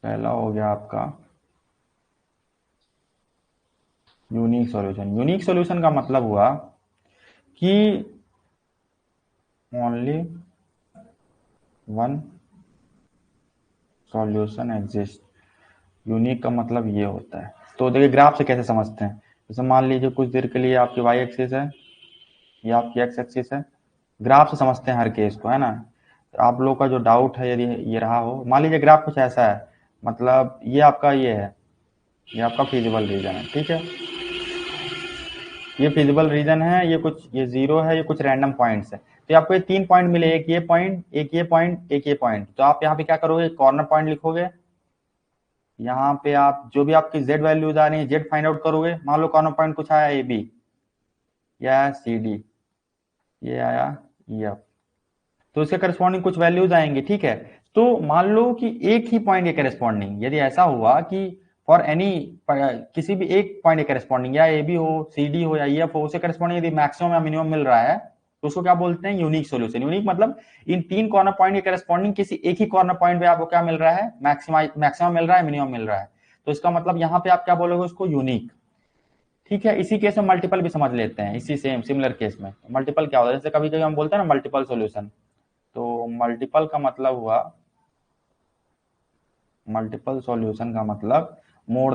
पहला हो गया आपका यूनिक सॉल्यूशन। यूनिक सॉल्यूशन का मतलब हुआ कि only one solution exist. Unique का मतलब ये होता है। तो देखिए ग्राफ से कैसे समझते हैं, जैसे मान लीजिए कुछ देर के लिए आपकी वाई एक्सिस है, ये आपकी एक्स एक्सिस है, ग्राफ से समझते हैं हर केस को, है ना। तो आप लोग का जो डाउट है यदि ये रहा हो, मान लीजिए ग्राफ कुछ ऐसा है, मतलब ये आपका ये है, ये आपका फिजिबल रीजन है, ठीक है। ये फिजिबल रीजन है, ये कुछ ये जीरो है, ये कुछ रैंडम पॉइंट्स है। तो आपको ये 3 पॉइंट मिले, एक ये पॉइंट, एक ये पॉइंट, एक ये पॉइंट। तो आप यहाँ पे क्या करोगे, कॉर्नर पॉइंट लिखोगे। यहाँ पे आप जो भी आपकी जेड वैल्यूज आ रही है, जेड फाइंड आउट करोगे। मान लो कॉर्नर पॉइंट कुछ आया ए बी, या सी डी, ये आया ई एफ, तो इसके करस्पॉन्डिंग कुछ वैल्यूज आएंगे, ठीक है। तो मान लो कि एक ही पॉइंट के करस्पॉन्डिंग, यदि ऐसा हुआ कि फॉर एनी, किसी भी एक पॉइंट के करस्पॉन्डिंग, या ए बी हो, सी डी हो, या ई एफ हो, उसके करस्पॉन्डिंग यदि मैक्सिमम या मिनिमम मिल रहा है, तो उसको क्या बोलते हैं, यूनिक सोल्यूशन। यूनिक मतलब इन 3 कॉर्नर पॉइंट के करस्पॉन्डिंग किसी एक ही कॉर्नर पॉइंट पे आपको क्या मिल रहा है, मैक्सिमम मिल रहा है, मिनिमम मिल रहा है। तो इसका मतलब यहाँ पे आप क्या बोलोगे उसको, यूनिक। ठीक है, इसी केस में मल्टीपल भी समझ लेते हैं, इसी सेम सिमिलर केस में मल्टीपल क्या होता है, जैसे कभी कभी हम बोलते हैं ना मल्टीपल सॉल्यूशन। तो मल्टीपल का मतलब हुआ, मल्टीपल सॉल्यूशन का मतलब more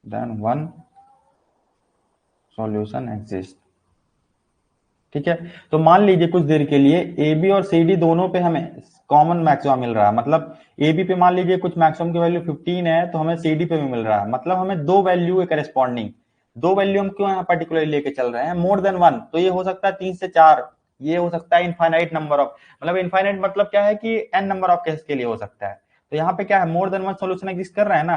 than one solution exist. ठीक है, तो मान लीजिए कुछ देर के लिए ए बी और सी डी दोनों पे हमें कॉमन मैक्सिमम मिल रहा है। मतलब ए बी पे मान लीजिए कुछ मैक्सिमम की वैल्यू 15 है, तो हमें सी डी पे भी मिल रहा है। मतलब हमें दो वैल्यू के करेस्पॉन्डिंग, दो वैल्यू हम क्यों यहाँ पर्टिकुलरली लेके चल रहे हैं, मोर देन वन। तो ये हो सकता है 3 से 4, ये हो सकता है इनफाइनाइट नंबर ऑफ, मतलब इनफाइनाइट मतलब क्या है कि एन नंबर ऑफ केस के लिए हो सकता है। तो यहाँ पे क्या है, more than one solution exist कर रहा है ना।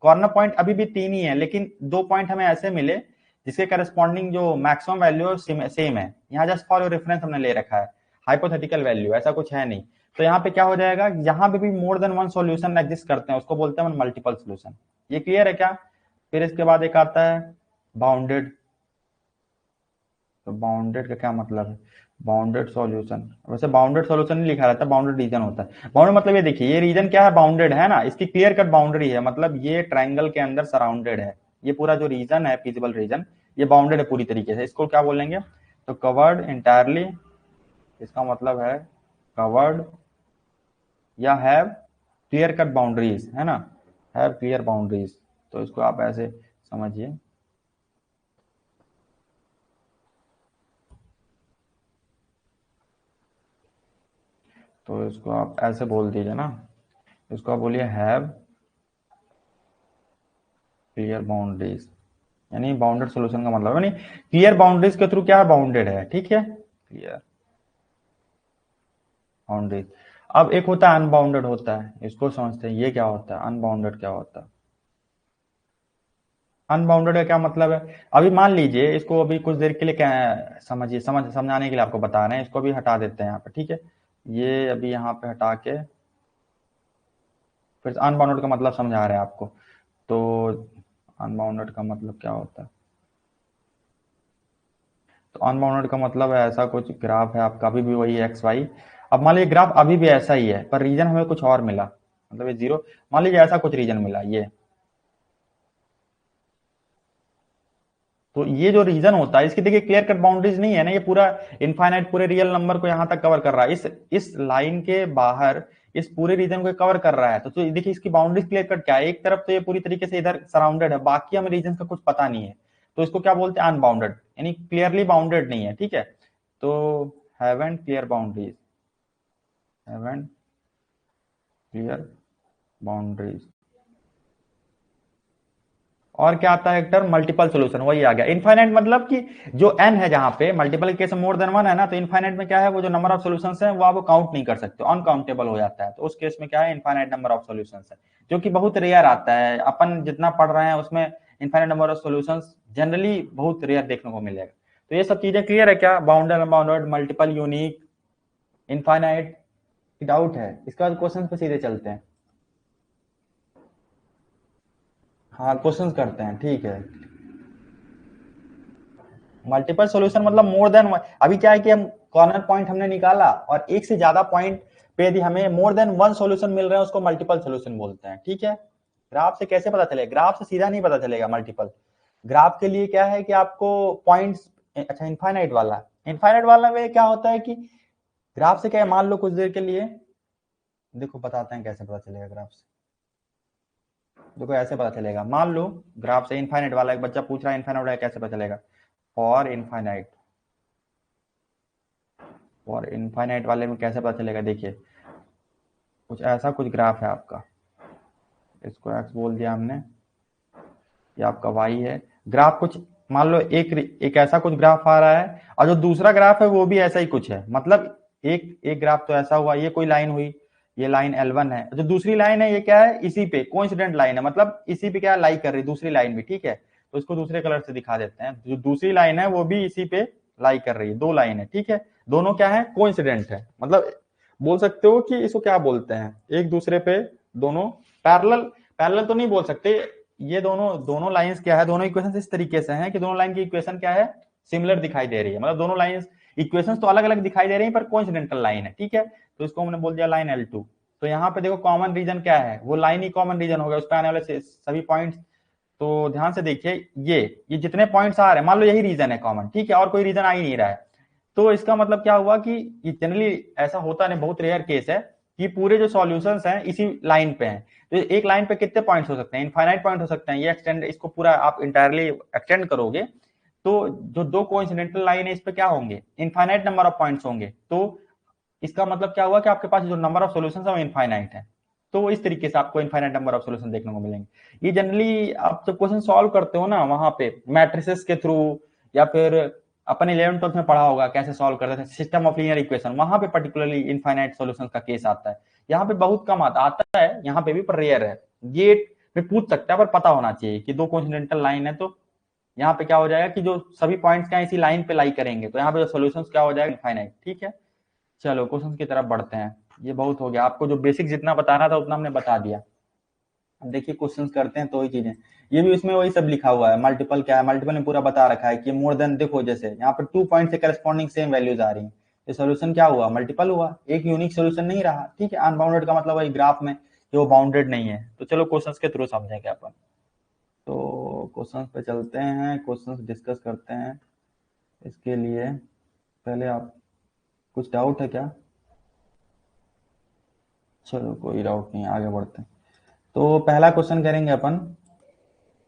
कॉर्नर पॉइंट अभी भी 3 ही है, लेकिन 2 पॉइंट हमें ऐसे मिले जिसके करस्पॉन्डिंग जो मैक्सिमम वैल्यू सेम है। यहाँ जस्ट फॉर रेफरेंस हमने ले रखा है, हाइपोथेटिकल वैल्यू, ऐसा कुछ है नहीं। तो यहाँ पे क्या हो जाएगा, यहाँ पे भी more than one solution exist करते हैं, उसको बोलते हैं मल्टीपल सॉल्यूशन। ये क्लियर है क्या। फिर इसके बाद एक आता है बाउंडेड। तो बाउंडेड का क्या मतलब है, बाउंडेड सॉल्यूशन, वैसे बाउंडेड सॉल्यूशन नहीं लिखा रहता, बाउंडेड रीजन होता है। बाउंडेड मतलब ये देखिए, ये रीजन क्या है, बाउंडेड है ना, इसकी क्लियर कट बाउंड्री है, मतलब ये ट्राइंगल के अंदर सराउंडेड है। ये पूरा जो रीजन है, फिजिबल रीजन, ये बाउंडेड है पूरी तरीके से। इसको क्या बोलेंगे, तो कवर्ड इंटायरली, इसका मतलब है कवर्ड, या हैव क्लियर कट बाउंड्रीज, है ना, हैव क्लियर बाउंड्रीज। तो इसको आप ऐसे समझिए, तो इसको आप ऐसे बोल दीजिए ना, इसको आप बोलिए हैव क्लियर बाउंड्रीज, यानी बाउंडेड सॉल्यूशन का मतलब यानी क्लियर बाउंड्रीज के थ्रू क्या है, बाउंडेड है। ठीक है, क्लियर बाउंड्रीज। अब एक होता है अनबाउंडेड होता है, इसको समझते हैं, ये क्या होता है, अनबाउंडेड क्या होता है। अनबाउंडेड का क्या मतलब है, अभी मान लीजिए इसको अभी कुछ देर के लिए क्या समझिए, समझाने के लिए आपको बता रहे हैं, इसको अभी हटा देते हैं यहाँ पे, ठीक है। ये अभी यहाँ पे हटा के फिर अनबाउंडेड का मतलब समझा रहे हैं आपको। तो अनबाउंडेड का मतलब क्या होता है, तो अनबाउंडेड का मतलब है ऐसा कुछ ग्राफ है आपका, अभी भी वही एक्स वाई। अब मान लीजिए ग्राफ अभी भी ऐसा ही है, पर रीजन हमें कुछ और मिला, मतलब ये जीरो, मान लीजिए ऐसा कुछ रीजन मिला ये। तो ये जो रीजन होता है, इसकी देखिए क्लियर कट बाउंड्रीज नहीं है ना, ये पूरा इनफाइनाइट पूरे रियल नंबर को यहाँ तक कवर कर रहा है, इस लाइन के बाहर इस पूरे रीजन को कवर कर रहा है। तो देखिए इसकी बाउंड्रीज क्लियर कट क्या है, एक तरफ तो ये पूरी तरीके से इधर सराउंडेड है, बाकी हमें रीजन का कुछ पता नहीं है। तो इसको क्या बोलते हैं, अनबाउंडेड, यानी क्लियरली बाउंडेड नहीं है। ठीक है, तो haven't clear boundaries, haven't clear boundaries. और क्या आता है एक टर्म, मल्टीपल सोल्यूशन, वही आ गया। इनफाइनाइट मतलब कि जो एन है, जहां पे multiple case more than one है ना, तो इनफाइनाइट में क्या है, वो जो नंबर ऑफ सोल्यूशंस है वो आप काउंट नहीं कर सकते, अनकाउंटेबल हो जाता है। तो उस केस में क्या है, इनफाइनाइट नंबर ऑफ सोल्यूशंस है, जो कि बहुत रेयर आता है। अपन जितना पढ़ रहे हैं उसमें infinite number of solutions generally बहुत रेयर देखने को मिलेगा। तो ये सब चीजें क्लियर है क्या, bounded, unbounded, multiple, unique, infinite. Doubt है, इसके बाद क्वेश्चन पे सीधे चलते हैं। हाँ, क्वेश्चंस करते हैं, ठीक है। मल्टीपल सॉल्यूशन मतलब मोर देन वन। अभी क्या है कि हम कॉर्नर पॉइंट हमने निकाला, और एक से ज्यादा पॉइंट पे यदि हमें मोर देन वन सॉल्यूशन मिल रहा है, उसको मल्टीपल सॉल्यूशन बोलते हैं। ठीक है, ग्राफ से कैसे पता चलेगा, ग्राफ से सीधा नहीं पता चलेगा मल्टीपल। ग्राफ के लिए क्या है कि आपको पॉइंट्स, अच्छा इनफाइनाइट वाला में क्या होता है कि ग्राफ से क्या है, मान लो कुछ देर के लिए, देखो बताते हैं कैसे पता चलेगा ग्राफ से। देखो ऐसे पता चलेगा, मान लो ग्राफ से इनफाइनाइट वाला, एक बच्चा पूछ रहा है इनफाइनाइट वाला कैसे पता चलेगा। फॉर इनफाइनाइट, फॉर इनफाइनाइट वाले में कैसे पता चलेगा? देखिए कुछ ऐसा कुछ ग्राफ है आपका, इसको x बोल दिया हमने, ये आपका y है। ग्राफ कुछ मान लो एक ऐसा कुछ ग्राफ आ रहा है, और जो दूसरा ग्राफ है वो भी ऐसा ही कुछ है। मतलब एक ग्राफ तो ऐसा हुआ, ये कोई लाइन हुई, ये लाइन L1 है। जो दूसरी लाइन है ये क्या है? इसी पे कोइंसिडेंट लाइन है, मतलब इसी पे क्या लाई कर रही दूसरी लाइन भी, ठीक है। तो इसको दूसरे कलर से दिखा देते हैं। जो दूसरी लाइन है वो भी इसी पे लाई कर रही है, दो लाइन है, ठीक है। दोनों क्या है? कोइंसिडेंट है। मतलब बोल सकते हो कि इसको क्या बोलते हैं, एक दूसरे पे दोनों पैरेलल, पैरेलल तो नहीं बोल सकते। ये दोनों दोनों लाइंस क्या है, दोनों इक्वेशन इस तरीके से हैं कि दोनों लाइन की इक्वेशन क्या है? सिमिलर दिखाई दे रही है। मतलब दोनों लाइंस इक्वेशंस तो अलग अलग दिखाई दे रही है पर कोइंसिडेंटल लाइन है, ठीक है। तो इसको हमने बोल दिया लाइन L2। तो यहाँ पे देखो कॉमन रीजन क्या है? वो लाइन ही कॉमन रीजन होगा, उस पर आने वाले सभी पॉइंट्स। तो ध्यान से देखिए, ये जितने पॉइंट्स आ रहे हैं, मान लो यही रीजन है कॉमन, ठीक है, और कोई रीजन आ ही नहीं रहा है। तो इसका मतलब क्या हुआ कि ये जनरली ऐसा होता नहीं, बहुत रेयर केस है कि पूरे जो सॉल्यूशंस हैं इसी लाइन पे हैं। तो एक लाइन पे कितने पॉइंट्स हो सकते हैं? इनफाइनाइट पॉइंट हो सकते हैं। ये एक्सटेंड, इसको पूरा आप इंटायरली एक्सटेंड करोगे तो जो दो कोइंसिडेंटल लाइन है इस पे क्या होंगे? इनफाइनाइट नंबर ऑफ पॉइंट्स होंगे। तो इसका मतलब क्या हुआ कि आपके पास जो नंबर ऑफ सॉल्यूशंस है वो इनफाइनाइट है। तो इस तरीके से आपको इनफाइनाइट नंबर ऑफ सॉल्यूशन देखने को मिलेंगे। ये जनरली आप जब क्वेश्चन सॉल्व करते हो ना, वहां पे मैट्रिसेस के थ्रू, या फिर अपन 11th 12th में पढ़ा होगा कैसे सॉल्व करते थे सिस्टम ऑफ लीनियर इक्वेशन, वहां पे पर्टिकुलरली इनफाइनाइट सॉल्यूशंस का केस आता है। यहाँ पे बहुत कम आता है, यहाँ पे भी पर रेयर है। ये में पूछ सकता है, पर पता होना चाहिए कि दो कोइंसिडेंटल लाइन है। तो यहाँ पे क्या हो जाएगा कि जो सभी पॉइंट्स क्या इसी लाइन पे लाई करेंगे, तो यहाँ पे जो सॉल्यूशंस क्या हो जाएगा? इनफाइनाइट, ठीक है। चलो क्वेश्चन की तरफ बढ़ते हैं। ये बहुत हो गया, आपको जो बेसिक जितना बताना था उतना हमने बता दिया। अब देखिए क्वेश्चंस करते हैं तो ही चीजें, ये भी उसमें वही सब लिखा हुआ है। मल्टीपल क्या है? मल्टीपल में पूरा बता रखा है कि मोर देन, देखो जैसे यहाँ पर 2 पॉइंट से करस्पॉन्डिंग सेम वैल्यूज आ रही है, ये सोल्यूशन क्या हुआ? मल्टीपल हुआ, एक यूनिक सोल्यूशन नहीं रहा, ठीक है। अनबाउंडेड का मतलब वही ग्राफ में कि वो बाउंडेड नहीं है। तो चलो क्वेश्चंस के थ्रू समझेंगे अपन। तो क्वेश्चंस पे चलते हैं, क्वेश्चंस डिस्कस करते हैं। इसके लिए पहले आप, कुछ डाउट है क्या? चलो कोई डाउट नहीं, आगे बढ़ते हैं। तो पहला क्वेश्चन करेंगे अपन।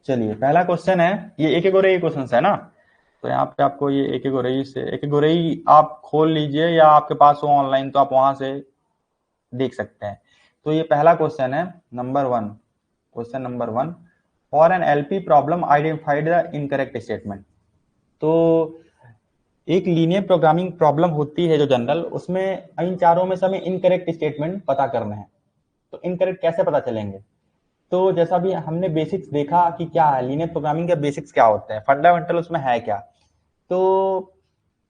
चलिए पहला क्वेश्चन है, ये एक एक गोरेई क्वेश्चन है ना। तो यहाँ पे आपको ये एक एक गोरेई से, एक एक गोरेई आप खोल लीजिए या आपके पास हो ऑनलाइन तो आप वहां से देख सकते हैं। तो ये पहला क्वेश्चन है, number 1, question number 1, for an LP problem identified the incorrect statement. तो एक लीनियर प्रोग्रामिंग प्रॉब्लम होती है जो जनरल, उसमें इन चारों में से हमें इनकरेक्ट स्टेटमेंट पता करना है। तो इनकरेक्ट कैसे पता चलेंगे? तो जैसा भी हमने बेसिक्स देखा कि क्या है लीनियर प्रोग्रामिंग के बेसिक्स, क्या होते हैं, फंडामेंटल उसमें है क्या। तो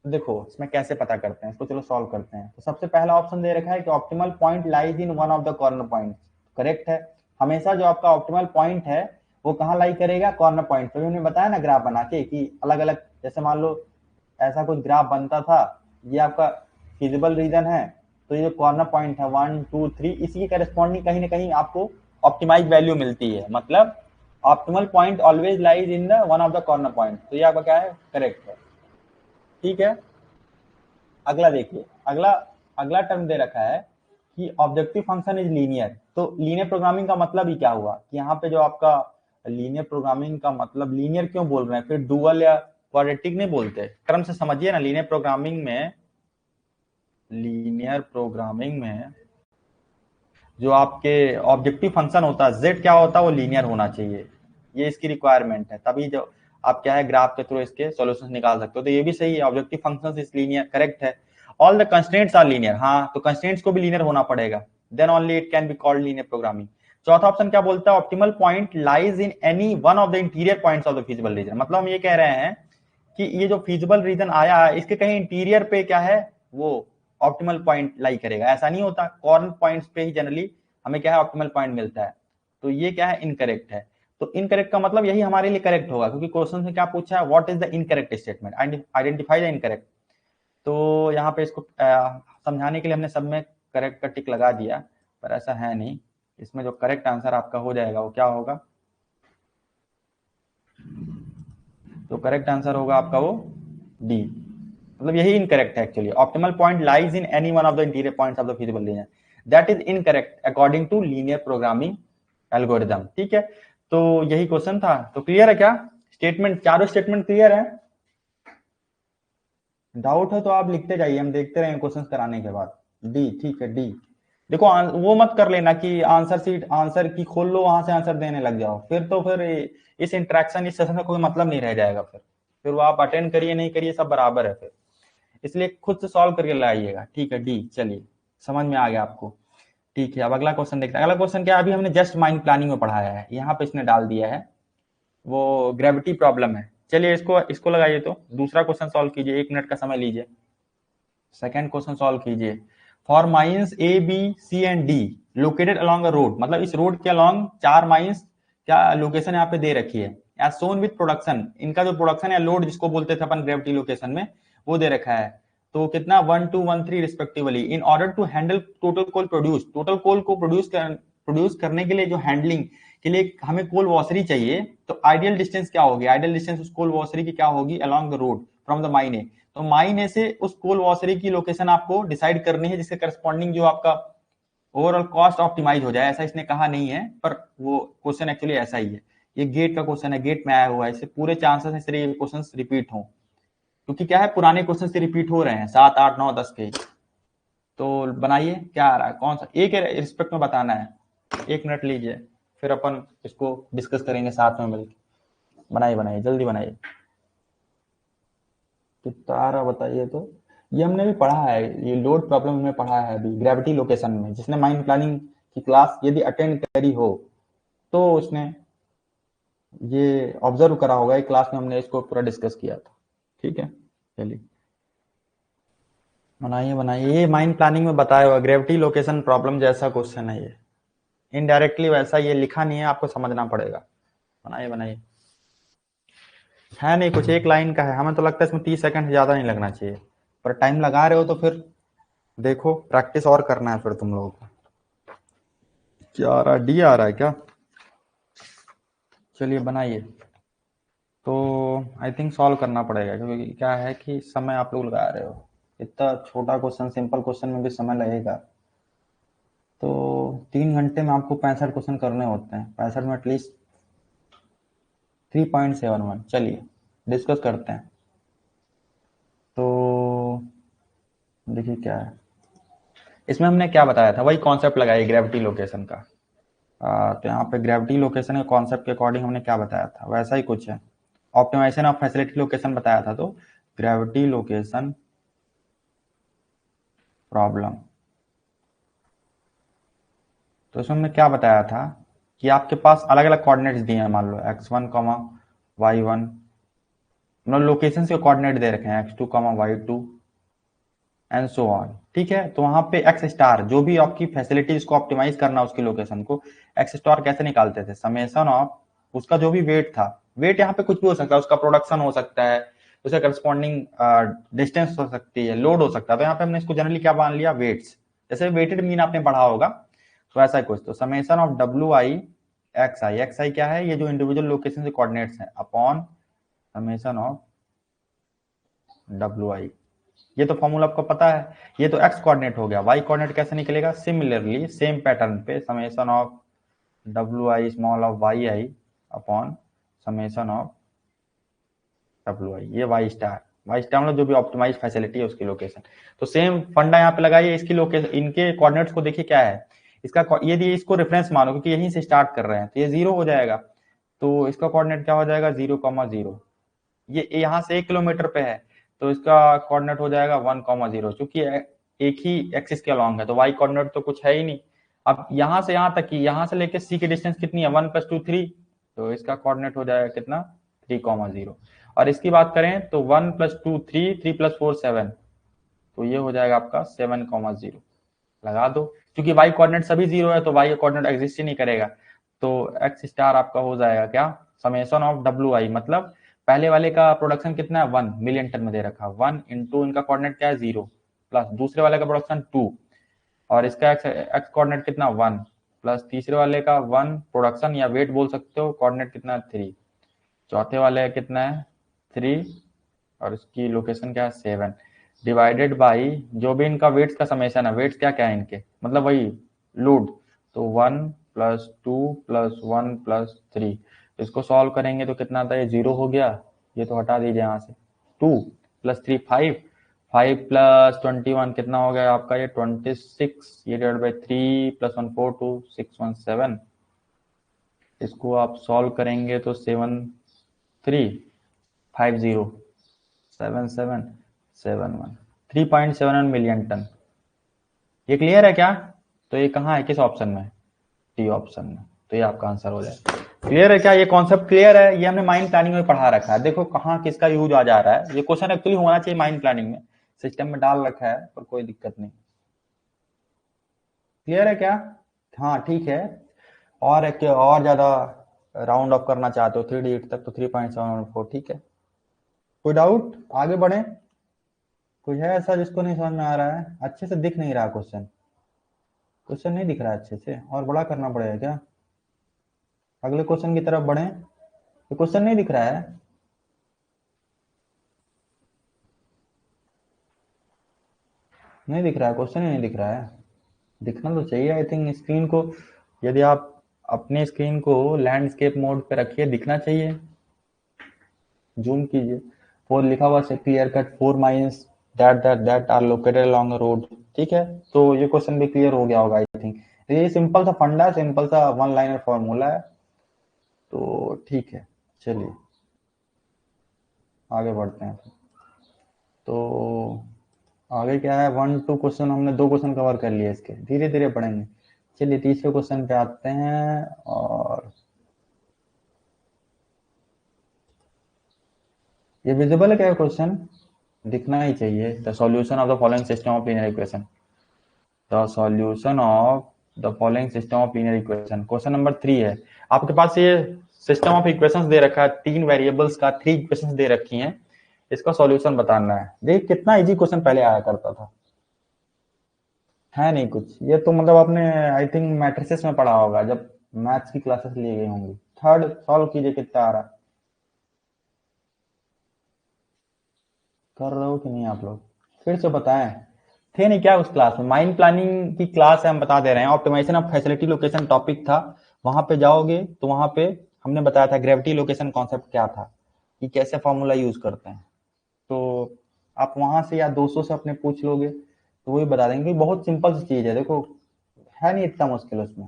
देखो इसमें कैसे पता करते हैं इसको, चलो सॉल्व करते हैं। तो सबसे पहला ऑप्शन दे रखा है कि optimal point lies in one of the corner point. Correct है, हमेशा जो आपका ऑप्टिमल पॉइंट है वो कहाँ लाई करेगा? Corner point. तो हमने बताया ना ग्राफ बना के कि अलग अलग, जैसे मान लो ऐसा कुछ ग्राफ बनता था, ये आपका फिजिबल रीजन है। तो ये जो कॉर्नर पॉइंट है 1 2 3, इसी के करस्पॉन्डिंग कहीं ना कहीं आपको ऑप्टिमाइज वैल्यू मिलती है। मतलब optimal point always lies in the one of the corner point. तो ये आपका क्या है? करेक्ट है, ठीक है। अगला देखिए, अगला अगला टर्म दे रखा है कि ऑब्जेक्टिव फंक्शन इज लीनियर। तो लीनियर प्रोग्रामिंग का मतलब ही क्या हुआ कि यहाँ पे जो आपका लीनियर प्रोग्रामिंग का मतलब, लीनियर क्यों बोल रहे हैं, फिर डुअल या क्वाड्रेटिक नहीं बोलते, टर्म से समझिए ना। लीनियर प्रोग्रामिंग में, लीनियर प्रोग्रामिंग में जो आपके ऑब्जेक्टिव फंक्शन होता है z क्या होता है? वो लीनियर होना चाहिए, ये इसकी रिक्वायरमेंट है। तभी जो आप क्या है ग्राफ के थ्रू इसके सॉल्यूशंस निकाल सकते हो। तो ये भी सही है, objective functions is linear, correct है। All the constraints are linear, हाँ तो कंस्ट्रेंट्स को भी लीनियर होना पड़ेगा, then only it can be called linear programming. चौथा ऑप्शन क्या बोलता है? Optimal point lies in any one of the interior points of the feasible region. मतलब हम ये कह रहे हैं कि ये जो फिजिबल रीजन आया है इसके कहीं इंटीरियर पे क्या है, वो ऑप्टिमल पॉइंट लाई करेगा। ऐसा नहीं होता, कॉर्नर पॉइंट्स पे ही जनरली हमें क्या है? ऑप्टिमल पॉइंट मिलता है। तो ये क्या है? इनकरेक्ट है। तो इनकरेक्ट का मतलब यही हमारे लिए करेक्ट होगा, क्योंकि क्वेश्चन में क्या पूछा है? What is the incorrect statement, identify the incorrect. तो यहाँ पे इसको समझाने के लिए हमने सब में करेक्ट का टिक लगा दिया, पर ऐसा है नहीं। इसमें जो करेक्ट आंसर आपका हो जाएगा वो क्या होगा? तो करेक्ट आंसर होगा आपका वो डी। मतलब यही इनकरेक्ट है actually. Optimal point lies in any one of the interior points of the feasible region, that is incorrect according to linear programming algorithm, ठीक है। तो यही क्वेश्चन था। तो क्लियर है क्या? स्टेटमेंट, चारों स्टेटमेंट क्लियर है? डाउट है तो आप लिखते जाइए, हम देखते रहेंगे क्वेश्चन कराने के बाद। डी, ठीक है, डी। देखो वो मत कर लेना कि आंसर सीट आंसर की खोल लो, वहां से आंसर देने लग जाओ, फिर तो फिर इस इंटरेक्शन इस सेशन का कोई मतलब नहीं रह जाएगा। फिर वो आप अटेंड करिए नहीं करिए सब बराबर है फिर, इसलिए खुद से सॉल्व करके लाइएगा। ठीक है, डी। चलिए, समझ में आ गया आपको। ठीक है, अब अगला क्वेश्चन देखते हैं। अगला क्वेश्चन क्या है, अभी हमने जस्ट माइंड प्लानिंग में पढ़ाया है, यहाँ पे इसने डाल दिया है वो ग्रेविटी प्रॉब्लम है। चलिए इसको इसको लगाइए, तो दूसरा क्वेश्चन सॉल्व कीजिए, 1 मिनट का समय लीजिए। सेकंड क्वेश्चन सॉल्व कीजिए। For mines A B C and D located along a road, मतलब इस रोड के अलॉन्ग 4 माइंस क्या लोकेशन यहाँ पे दे रखी है, एज सोन विद प्रोडक्शन, इनका जो प्रोडक्शन या लोड जिसको बोलते थे अपन ग्रेविटी लोकेशन में, वो दे रखा है। तो कितना 1 2 1 3 respectively. In order to handle total coal produce, total coal को प्रोड्यूस करने के लिए जो हैंडलिंग के लिए हमें कोल वॉशरी चाहिए, तो आइडियल डिस्टेंस क्या होगी, आइडियल डिस्टेंस उस कोल वॉशरी की क्या होगी along the road from the mine A. तो माइन ए से उस कोल वॉशरी की लोकेशन आपको डिसाइड करनी है, जिसके करस्पॉन्डिंग जो आपका ओवरऑल कॉस्ट ऑप्टिमाइज हो जाए। ऐसा इसने कहा नहीं है, पर वो क्वेश्चन एक्चुअली ऐसा ही है। ये गेट का क्वेश्चन है, गेट में आया हुआ है, इससे पूरे चांसेस है ये क्वेश्चन रिपीट हो, क्योंकि क्या है पुराने क्वेश्चन से रिपीट हो रहे हैं 7 8 9 10 के। तो बनाइए क्या आ रहा है, कौन सा एक रिस्पेक्ट में बताना है। 1 मिनट लीजिए, फिर अपन इसको डिस्कस करेंगे साथ में मिलकर। बनाइए बनाइए, जल्दी बनाइए। कितना आ रहा बताइए तो। ये हमने भी पढ़ा है, ये लोड प्रॉब्लम में पढ़ा है अभी ग्रेविटी लोकेशन में। जिसने माइंड प्लानिंग की क्लास यदि अटेंड करी हो तो उसने ये ऑब्जर्व करा होगा, एक क्लास में हमने इसको पूरा डिस्कस किया था। ठीक है, चलिए बनाइए बनाइए। ये माइंड प्लानिंग में बताया हुआ ग्रेविटी लोकेशन प्रॉब्लम जैसा क्वेश्चन है ये, इनडायरेक्टली वैसा, ये लिखा नहीं है, आपको समझना पड़ेगा। बनाइए बनाइए। है नहीं कुछ, एक लाइन का है, हमें तो लगता है इसमें 30 सेकंड से ज्यादा नहीं लगना चाहिए, पर टाइम लगा रहे हो तो फिर देखो प्रैक्टिस और करना है फिर तुम लोगों को। क्या आ रहा है, डी आ रहा है क्या? चलिए बनाइए। तो आई थिंक सॉल्व करना पड़ेगा, क्योंकि क्या है कि समय आप लोग लगा रहे हो, इतना छोटा क्वेश्चन सिंपल क्वेश्चन में भी समय लगेगा। तो 3 घंटे में आपको 65 क्वेश्चन करने होते हैं, 65 में एटलीस्ट 3.71। चलिए डिस्कस करते हैं। तो देखिए क्या है इसमें, हमने क्या बताया था, वही कॉन्सेप्ट लगाइए ग्रेविटी लोकेशन का। तो यहाँ पे ग्रेविटी लोकेशन के कॉन्सेप्ट के अकॉर्डिंग हमने क्या बताया था, वैसा ही कुछ है। ऑप्टिमाइजेशन ऑफ फैसिलिटी लोकेशन बताया था, तो ग्रेविटी लोकेशन प्रॉब्लम। तो इसमें हमने क्या बताया था कि आपके पास अलग अलग कोऑर्डिनेट्स दिए हैं, मान लो x1 y1, मतलब लोकेशन के कोऑर्डिनेट दे रखे हैं x2 y2 and so on. ठीक है, तो वहां पे एक्स स्टार जो भी आपकी फैसिलिटीज को ऑप्टिमाइज करना उसकी लोकेशन को, एक्स स्टार कैसे निकालते थे, समेशन ऑफ उसका जो भी वेट था, वेट यहाँ पे कुछ भी हो सकता है, उसका प्रोडक्शन हो सकता है, उसका करस्पॉन्डिंग डिस्टेंस हो सकती है, लोड हो सकता है। तो यहाँ पे हमने इसको जनरली क्या मान लिया, वेट्स। जैसे वेटेड मीन आपने पढ़ा होगा, तो ऐसा ही कुछ। तो समेशन ऑफ एक्स आई क्या है, ये जो इंडिविजुअल लोकेशन से कोऑर्डिनेट्स हैं, अपॉन समेशन ऑफ WI। ये तो फॉर्मूला आपको पता है, ये तो एक्स कोऑर्डिनेट हो गया, वाई कोऑर्डिनेट कैसे निकलेगा, सिमिलरली सेम पैटर्न पे summation of WI small of YI upon summation of WI, ये वाई स्टार मतलब जो भी ऑप्टिमाइज फैसिलिटी है उसकी लोकेशन। तो सेम फंडा यहाँ पे लगाइए, इसकी लोकेशन, इनके कोऑर्डिनेट्स को देखिए क्या है इसका, यदि इसको रेफरेंस मानो क्योंकि यहीं से स्टार्ट कर रहे हैं, तो ये 0 हो जाएगा। तो इसका कोऑर्डिनेट क्या हो जाएगा, 0,0। ये यहाँ से 1 किलोमीटर पे है, तो इसका कोऑर्डिनेट हो जाएगा 1,0, क्योंकि एक ही एक्सिस के अलॉन्ग है, तो वाई कोऑर्डिनेट तो कुछ है ही नहीं। अब यहाँ से यहाँ तक की, यहाँ से लेके सी की डिस्टेंस कितनी है, 1 + 2 3, तो इसका कोऑर्डिनेट हो जाएगा कितना, 3,0। और इसकी बात करें तो 1 + 2 3, 3 + 4 7, तो ये हो जाएगा आपका 7,0। लगा दो, क्योंकि वाई कोऑर्डिनेट सभी 0 है, तो वाई कोऑर्डिनेट एग्जिस्ट ही नहीं करेगा। तो एक्स स्टार आपका हो जाएगा क्या, समेशन ऑफ WI, मतलब पहले वाले का प्रोडक्शन कितना है 1 मिलियन टन में दे रखा, 1 इंटू इनका कोऑर्डिनेट क्या है 0, प्लस दूसरे वाले का प्रोडक्शन 2, और इसका एक्स कोऑर्डिनेट कितना 1, प्लस तीसरे वाले का 1 प्रोडक्शन या वेट बोल सकते हो, कोऑर्डिनेट कितना 3, चौथे वाले का कितना है 3, और इसकी लोकेशन क्या है 7, डिवाइडेड बाई जो भी इनका वेट्स का समेशन है, वेट्स क्या क्या है इनके, मतलब वही लोड, तो 1 + 2 + 1 + 3, इसको सॉल्व करेंगे तो कितना आता है, 0 हो गया, ये तो हटा दीजिए यहाँ से, 2 + 3 5, 5 + 21 कितना हो गया आपका, ये 26, ये डिवाइड बाई 3 + 1 4 2 6 1 7। इसको आप सॉल्व करेंगे तो 7 3 5 0 7 7 7 1 3.71 मिलियन टन। ये क्लियर है क्या? तो ये कहाँ है, किस ऑप्शन में? डी ऑप्शन में। तो ये आपका आंसर हो जाएगा। क्लियर है क्या? ये कॉन्सेप्ट क्लियर है? ये हमने माइंड प्लानिंग में पढ़ा रखा है। देखो कहाँ किसका यूज आ जा रहा है। ये क्वेश्चन एक्चुअली होना चाहिए माइंड प्लानिंग में, सिस्टम में डाल रखा है, पर कोई दिक्कत नहीं। क्लियर है क्या? हाँ ठीक है। और एक और ज्यादा राउंड ऑफ करना चाहते हो 3 डिजिट तक तो 3.714, ठीक है। कोई डाउट? आगे बढ़े। कोई है ऐसा जिसको नहीं समझ में आ रहा है? अच्छे से दिख नहीं रहा क्वेश्चन, क्वेश्चन नहीं दिख रहा है अच्छे से, और बड़ा करना पड़ेगा क्या? अगले क्वेश्चन की तरफ बढ़े। ये क्वेश्चन नहीं दिख रहा है? नहीं दिख रहा है, क्वेश्चन ही नहीं दिख रहा है। दिखना तो चाहिए आई थिंक। स्क्रीन को यदि आप अपने स्क्रीन को लैंडस्केप मोड पे रखिए, दिखना चाहिए। जूम कीजिए। 4 लिखा हुआ से clear cut 4 mines that are located along a road, ठीक है। तो ये क्वेश्चन भी क्लियर हो गया होगा आई थिंक। ये सिंपल सा फंडा, सिंपल सा वन लाइनर फॉर्मूला है, तो ठीक है। चलिए आगे बढ़ते हैं। तो आगे क्या है, 1 2 क्वेश्चन हमने 2 क्वेश्चन कवर कर लिए, इसके धीरे धीरे पढ़ेंगे। चलिए तीसरे क्वेश्चन पे आते हैं। और ये विजिबल है क्या क्वेश्चन? दिखना ही चाहिए। The solution of the following system of linear equation, the solution of the following system of linear equation. Question number 3 है आपके पास। ये सिस्टम ऑफ इक्वेशंस दे रखा है, 3 वेरिएबल्स का 3 इक्वेशंस दे रखी हैं, इसका सॉल्यूशन बताना है। देख कितना इजी क्वेश्चन पहले आया करता था, है नहीं कुछ। ये तो मतलब आपने आई थिंक मैट्रिसेस में पढ़ा होगा जब मैथ्स की क्लासेस ली गई होंगी। थर्ड सॉल्व कीजिए, कितना आ रहा है, कर रहे हो कि नहीं आप लोग? फिर से बताएं। थे नहीं क्या उस क्लास में? माइंड प्लानिंग की क्लास है, हम बता दे रहे हैं। Optimization of facility location topic था, वहां पे जाओगे तो वहां पे हमने बताया था ग्रेविटी लोकेशन कॉन्सेप्ट क्या था, कि कैसे फॉर्मूला यूज करते हैं। तो आप वहां से या दोस्तों से अपने पूछ लोगे तो वही बता देंगे। बहुत सिंपल सी चीज है, देखो है नहीं इतना मुश्किल उसमें।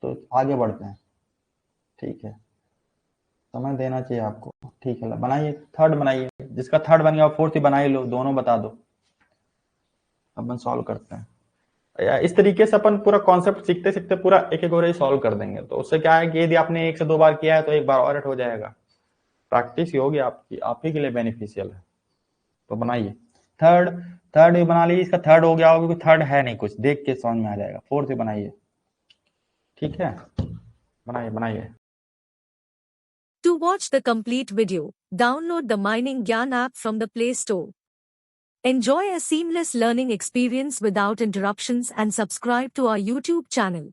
तो आगे बढ़ते हैं, ठीक है। समय देना चाहिए आपको, ठीक है। बनाइए, थर्ड बनाइए। जिसका थर्ड बन गया फोर्थ ही बना ही लो, दोनों बता दो। अपन सॉल्व करते हैं। इस तरीके से अपन पूरा कॉन्सेप्ट सीखते सीखते पूरा एक एक और सॉल्व कर देंगे। तो उससे क्या है कि यदि आपने 1 से 2 बार किया है तो एक बार और हो जाएगा, प्रैक्टिस ही होगी आपकी, आप ही के लिए बेनिफिशियल है। तो बनाइए थर्ड। थर्ड भी बना लीजिए। इसका थर्ड हो गया होगा, क्योंकि थर्ड है नहीं कुछ, देख के समझ में आ जाएगा। फोर्थ भी बनाइए, ठीक है। बनाइए बनाइए। To watch the complete video, download the Mining Gyan app from the Play Store. Enjoy a seamless learning experience without interruptions and subscribe to our YouTube channel.